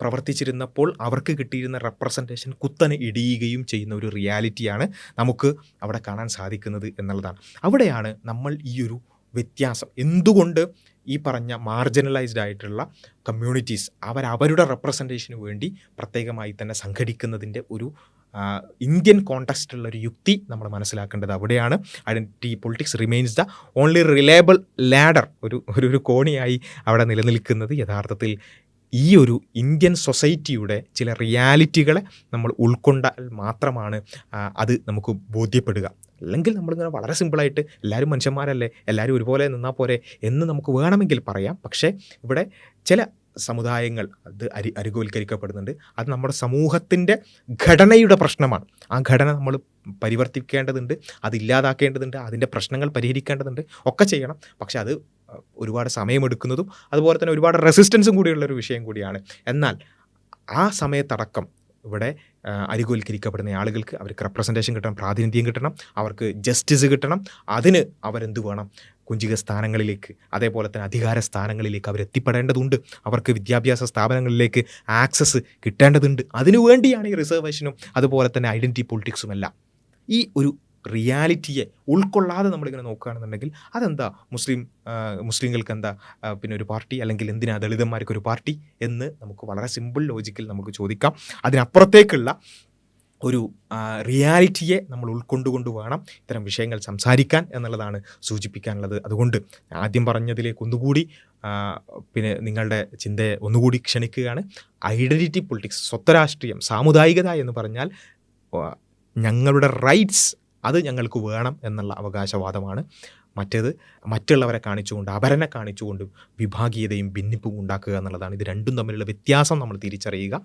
S1: പ്രവർത്തിച്ചിരുന്നപ്പോൾ അവർക്ക് കിട്ടിയിരുന്ന റെപ്രസെൻറ്റേഷൻ കുത്തനെ ഇടിയുകയും ചെയ്യുന്ന ഒരു റിയാലിറ്റിയാണ് നമുക്ക് അവിടെ കാണാൻ സാധിക്കുന്നത് എന്നുള്ളതാണ്. അവിടെയാണ് നമ്മൾ ഈ ഒരു വ്യത്യാസം, എന്തുകൊണ്ട് ഈ പറഞ്ഞ മാർജിനലൈസ്ഡ് ആയിട്ടുള്ള കമ്മ്യൂണിറ്റീസ് അവരവരുടെ റെപ്രസെൻറ്റേഷന് വേണ്ടി പ്രത്യേകമായി തന്നെ സംഘടിക്കുന്നതിൻ്റെ ഒരു ഇന്ത്യൻ കോണ്ടെക്സ്റ്റിലുള്ള ഒരു യുക്തി നമ്മൾ മനസ്സിലാക്കേണ്ടത് അവിടെയാണ്. Identity politics remains the only reliable ladder, ഒരു കോണിയായി അവിടെ നിലനിൽക്കുന്നത് യഥാർത്ഥത്തിൽ ഈ ഒരു ഇന്ത്യൻ സൊസൈറ്റിയുടെ ചില റിയാലിറ്റികളെ നമ്മൾ ഉൾക്കൊണ്ടാൽ മാത്രമാണ് അത് നമുക്ക് ബോധ്യപ്പെടുക. അല്ലെങ്കിൽ നമ്മളിങ്ങനെ വളരെ സിമ്പിളായിട്ട് എല്ലാവരും മനുഷ്യന്മാരല്ലേ, എല്ലാവരും ഒരുപോലെ നിന്നാൽ പോരെ എന്ന് നമുക്ക് വേണമെങ്കിൽ പറയാം. പക്ഷേ ഇവിടെ ചില സമുദായങ്ങൾ അത് അരികുവൽക്കരിക്കപ്പെടുന്നുണ്ട്. അത് നമ്മുടെ സമൂഹത്തിൻ്റെ ഘടനയുടെ പ്രശ്നമാണ്. ആ ഘടന നമ്മൾ പരിവർത്തിക്കേണ്ടതുണ്ട്, അതില്ലാതാക്കേണ്ടതുണ്ട്, അതിൻ്റെ പ്രശ്നങ്ങൾ പരിഹരിക്കേണ്ടതുണ്ട്, ഒക്കെ ചെയ്യണം. പക്ഷെ അത് ഒരുപാട് സമയമെടുക്കുന്നതും അതുപോലെ തന്നെ ഒരുപാട് റെസിസ്റ്റൻസും കൂടിയുള്ളൊരു വിഷയം കൂടിയാണ്. എന്നാൽ ആ സമയത്തടക്കം ഇവിടെ അരികുവൽക്കരിക്കപ്പെടുന്ന ആളുകൾക്ക് അവർക്ക് റെപ്രസെൻറ്റേഷൻ കിട്ടണം, പ്രാതിനിധ്യം കിട്ടണം, അവർക്ക് ജസ്റ്റിസ് കിട്ടണം. അതിന് അവരെന്ത് വേണം, കുഞ്ചിക സ്ഥാനങ്ങളിലേക്ക് അതേപോലെ തന്നെ അധികാര സ്ഥാനങ്ങളിലേക്ക് അവരെത്തിപ്പെടേണ്ടതുണ്ട്. അവർക്ക് വിദ്യാഭ്യാസ സ്ഥാപനങ്ങളിലേക്ക് ആക്സസ് കിട്ടേണ്ടതുണ്ട്. അതിനുവേണ്ടിയാണ് ഈ റിസർവേഷനും അതുപോലെ തന്നെ ഐഡൻറ്റിറ്റി പൊളിറ്റിക്സുമെല്ലാം. ഈ ഒരു റിയാലിറ്റിയെ ഉൾക്കൊള്ളാതെ നമ്മളിങ്ങനെ നോക്കുകയാണെന്നുണ്ടെങ്കിൽ അതെന്താ മുസ്ലിങ്ങൾക്ക് എന്താ പിന്നെ ഒരു പാർട്ടി, അല്ലെങ്കിൽ എന്തിനാ ദളിതന്മാർക്കൊരു പാർട്ടി എന്ന് നമുക്ക് വളരെ സിമ്പിൾ ലോജിക്കിൽ നമുക്ക് ചോദിക്കാം. അതിനപ്പുറത്തേക്കുള്ള ഒരു റിയാലിറ്റിയെ നമ്മൾ ഉൾക്കൊണ്ടുകൊണ്ട് വേണം ഇത്തരം വിഷയങ്ങൾ സംസാരിക്കാൻ എന്നുള്ളതാണ് സൂചിപ്പിക്കാനുള്ളത്. അതുകൊണ്ട് ആദ്യം പറഞ്ഞതിലേക്ക് ഒന്നുകൂടി പിന്നെ നിങ്ങളുടെ ചിന്തയെ ഒന്നുകൂടി ക്ഷണിക്കുകയാണ്. ഐഡൻറ്റിറ്റി പൊളിറ്റിക്സ്, സ്വത്വരാഷ്ട്രീയം, സാമുദായികത എന്ന് പറഞ്ഞാൽ ഞങ്ങളുടെ റൈറ്റ്സ് അത് ഞങ്ങൾക്ക് വേണം എന്നുള്ള അവകാശവാദമാണ്. മറ്റേത് മറ്റുള്ളവരെ കാണിച്ചുകൊണ്ട്, അപരനെ കാണിച്ചുകൊണ്ട് വിഭാഗീയതയും ഭിന്നിപ്പും ഉണ്ടാക്കുക എന്നുള്ളതാണ്. ഇത് രണ്ടും തമ്മിലുള്ള വ്യത്യാസം നമ്മൾ തിരിച്ചറിയുക.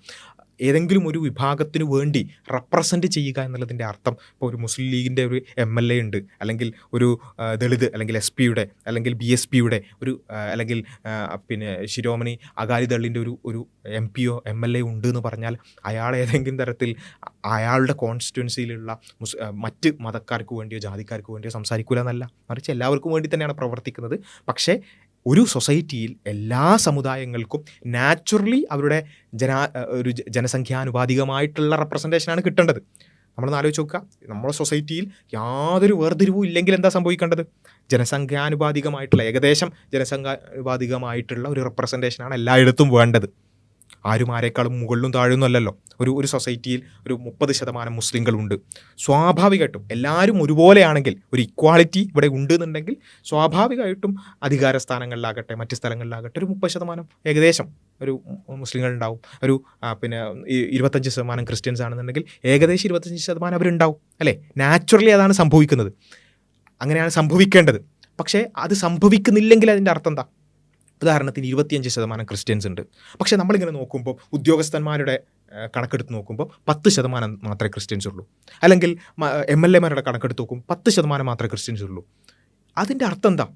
S1: ഏതെങ്കിലും ഒരു വിഭാഗത്തിന് വേണ്ടി റെപ്രസെൻറ്റ് ചെയ്യുക എന്നുള്ളതിൻ്റെ അർത്ഥം, ഇപ്പോൾ ഒരു മുസ്ലിം ലീഗിൻ്റെ ഒരു MLA ഉണ്ട്, അല്ലെങ്കിൽ ഒരു ദളിത് അല്ലെങ്കിൽ SP-യുടെ അല്ലെങ്കിൽ BSPയുടെ ഒരു അല്ലെങ്കിൽ പിന്നെ ശിരോമണി അകാലിദളിൻ്റെ ഒരു MP-യോ MLA ഉണ്ട് എന്ന് പറഞ്ഞാൽ അയാൾ ഏതെങ്കിലും തരത്തിൽ അയാളുടെ കോൺസ്റ്റിറ്റ്യുവൻസിയിലുള്ള മറ്റ് മതക്കാർക്ക് വേണ്ടിയോ ജാതിക്കാർക്ക് വേണ്ടിയോ സംസാരിക്കില്ല എന്നല്ല, മറിച്ച് എല്ലാവർക്കും വേണ്ടി തന്നെയാണ് പ്രവർത്തിക്കുന്നത്. പക്ഷേ ഒരു സൊസൈറ്റിയിൽ എല്ലാ സമുദായങ്ങൾക്കും നാച്ചുറലി അവരുടെ ഒരു ജനസംഖ്യാനുപാതികമായിട്ടുള്ള റെപ്രസെൻറ്റേഷനാണ് കിട്ടേണ്ടത്. നമ്മളൊന്ന് ആലോചിച്ച് നോക്കുക, നമ്മുടെ സൊസൈറ്റിയിൽ യാതൊരു വേർതിരിവും ഇല്ലെങ്കിൽ എന്താ സംഭവിക്കേണ്ടത്? ജനസംഖ്യാനുപാതികമായിട്ടുള്ള, ഏകദേശം ജനസംഖ്യാനുപാതികമായിട്ടുള്ള ഒരു റെപ്രസെൻറ്റേഷനാണ് എല്ലായിടത്തും വേണ്ടത്. ആരും ആരെക്കാളും മുകളിലും താഴെയൊന്നുമല്ലല്ലോ. ഒരു സൊസൈറ്റിയിൽ ഒരു 30% മുസ്ലിങ്ങളുണ്ട്. സ്വാഭാവികമായിട്ടും എല്ലാവരും ഒരുപോലെയാണെങ്കിൽ, ഒരു ഇക്വാളിറ്റി ഇവിടെ ഉണ്ട് എന്നുണ്ടെങ്കിൽ സ്വാഭാവികമായിട്ടും അധികാര സ്ഥാനങ്ങളിലാകട്ടെ മറ്റ് സ്ഥലങ്ങളിലാകട്ടെ ഒരു 30% ഏകദേശം ഒരു മുസ്ലിങ്ങളുണ്ടാവും. ഒരു പിന്നെ 25% ക്രിസ്ത്യൻസ് ആണെന്നുണ്ടെങ്കിൽ ഏകദേശം 25% അവരുണ്ടാവും അല്ലേ? നാച്ചുറലി അതാണ് സംഭവിക്കുന്നത്, അങ്ങനെയാണ് സംഭവിക്കേണ്ടത്. പക്ഷേ അത് സംഭവിക്കുന്നില്ലെങ്കിൽ അതിൻ്റെ അർത്ഥം എന്താ? ഉദാഹരണത്തിന് 25% ക്രിസ്ത്യൻസ് ഉണ്ട്. പക്ഷേ നമ്മളിങ്ങനെ നോക്കുമ്പോൾ ഉദ്യോഗസ്ഥന്മാരുടെ കണക്കെടുത്ത് നോക്കുമ്പോൾ 10% മാത്രമേ ക്രിസ്ത്യൻസ് ഉള്ളൂ. അല്ലെങ്കിൽ MLA-മാരുടെ കണക്കെടുത്ത് നോക്കുമ്പോൾ 10% മാത്രമേ ക്രിസ്ത്യൻസ് ഉള്ളൂ. അതിൻ്റെ അർത്ഥം എന്താ?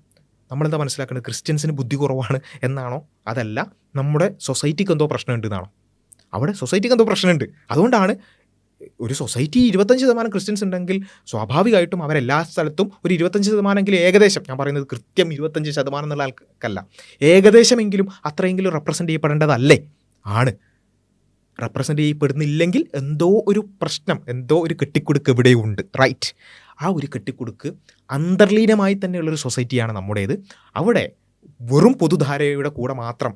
S1: നമ്മളെന്താ മനസ്സിലാക്കേണ്ടത്? ക്രിസ്ത്യൻസിന് ബുദ്ധി കുറവാണ് എന്നാണോ? അതല്ല, നമ്മുടെ സൊസൈറ്റിക്ക് എന്തോ പ്രശ്നമുണ്ട് എന്നാണോ? അവിടെ സൊസൈറ്റിക്ക് എന്തോ പ്രശ്നമുണ്ട്. അതുകൊണ്ടാണ് ഒരു സൊസൈറ്റി 25% ക്രിസ്ത്യൻസ് ഉണ്ടെങ്കിൽ സ്വാഭാവികമായിട്ടും അവരെല്ലാ സ്ഥലത്തും ഒരു 25% ഏകദേശം, ഞാൻ പറയുന്നത് കൃത്യം 25% എന്നുള്ള ആൾക്കല്ല, ഏകദേശമെങ്കിലും അത്രയെങ്കിലും റെപ്രസെൻ്റ് ചെയ്യപ്പെടേണ്ടതല്ലേ? ആണ്. റെപ്രസെൻ്റ് ചെയ്യപ്പെടുന്നില്ലെങ്കിൽ എന്തോ ഒരു പ്രശ്നം, എന്തോ ഒരു കെട്ടിക്കുടുക്ക് ഇവിടെയുണ്ട്. റൈറ്റ്. ആ ഒരു കെട്ടിക്കുടുക്ക് അന്തർലീനമായി തന്നെയുള്ളൊരു സൊസൈറ്റിയാണ് നമ്മുടേത്. അവിടെ വെറും പൊതുധാരയുടെ കൂടെ മാത്രം,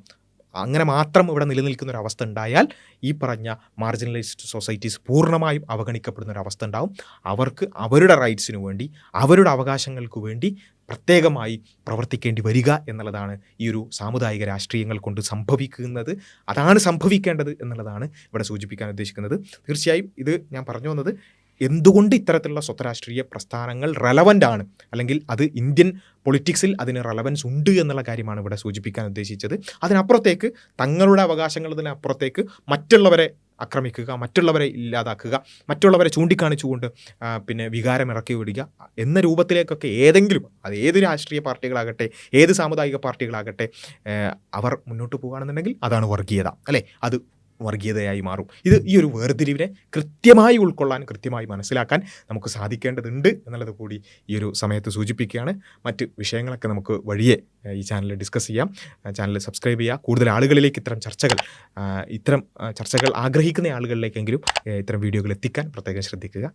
S1: അങ്ങനെ മാത്രം ഇവിടെ നിലനിൽക്കുന്നൊരവസ്ഥ ഉണ്ടായാൽ ഈ പറഞ്ഞ മാർജിനലൈസ്ഡ് സൊസൈറ്റീസ് പൂർണ്ണമായും അവഗണിക്കപ്പെടുന്നൊരവസ്ഥ ഉണ്ടാവും. അവർക്ക് അവരുടെ റൈറ്റ്സിനു വേണ്ടി, അവരുടെ അവകാശങ്ങൾക്ക് വേണ്ടി പ്രത്യേകമായി പ്രവർത്തിക്കേണ്ടി വരിക എന്നുള്ളതാണ് ഈ ഒരു സാമുദായിക രാഷ്ട്രീയങ്ങൾ കൊണ്ട് സംഭവിക്കുന്നത്. അതാണ് സംഭവിക്കേണ്ടത് എന്നുള്ളതാണ് ഇവിടെ സൂചിപ്പിക്കാൻ ഉദ്ദേശിക്കുന്നത്. തീർച്ചയായും ഇത് ഞാൻ പറഞ്ഞു വന്നത് എന്തുകൊണ്ട് ഇത്തരത്തിലുള്ള സ്വത്വരാഷ്ട്രീയ പ്രസ്ഥാനങ്ങൾ റെലവൻ്റ് ആണ്, അല്ലെങ്കിൽ അത് ഇന്ത്യൻ പൊളിറ്റിക്സിൽ അതിന് റെലവൻസ് ഉണ്ട് എന്നുള്ള കാര്യമാണ് ഇവിടെ സൂചിപ്പിക്കാൻ ഉദ്ദേശിച്ചത്. അതിനപ്പുറത്തേക്ക്, തങ്ങളുടെ അവകാശങ്ങളതിനപ്പുറത്തേക്ക് മറ്റുള്ളവരെ ആക്രമിക്കുക, മറ്റുള്ളവരെ ഇല്ലാതാക്കുക, മറ്റുള്ളവരെ ചൂണ്ടിക്കാണിച്ചുകൊണ്ട് പിന്നെ വികാരം ഇറക്കി വിടുക എന്ന രൂപത്തിലേക്കൊക്കെ ഏതെങ്കിലും, അത് ഏത് രാഷ്ട്രീയ പാർട്ടികളാകട്ടെ ഏത് സാമുദായിക പാർട്ടികളാകട്ടെ അവർ മുന്നോട്ട് പോകുകയാണെന്നുണ്ടെങ്കിൽ അതാണ് വർഗീയത അല്ലേ? അത് വർഗീയതയായി മാറും. ഈ ഒരു വേർതിരിവിനെ കൃത്യമായി ഉൾക്കൊള്ളാൻ, കൃത്യമായി മനസ്സിലാക്കാൻ നമുക്ക് സാധിക്കേണ്ടതുണ്ട് എന്നുള്ളത് കൂടി ഈ ഒരു സമയത്ത് സൂചിപ്പിക്കുകയാണ്. മറ്റ് വിഷയങ്ങളൊക്കെ നമുക്ക് വഴിയെ ഈ ചാനലിൽ ഡിസ്കസ് ചെയ്യാം. ചാനൽ സബ്സ്ക്രൈബ് ചെയ്യുക. കൂടുതൽ ആളുകളിലേക്ക് ഇത്തരം ചർച്ചകൾ ആഗ്രഹിക്കുന്ന ആളുകളിലേക്കെങ്കിലും ഇത്തരം വീഡിയോകൾ എത്തിക്കാൻ പ്രത്യേകം ശ്രദ്ധിക്കുക.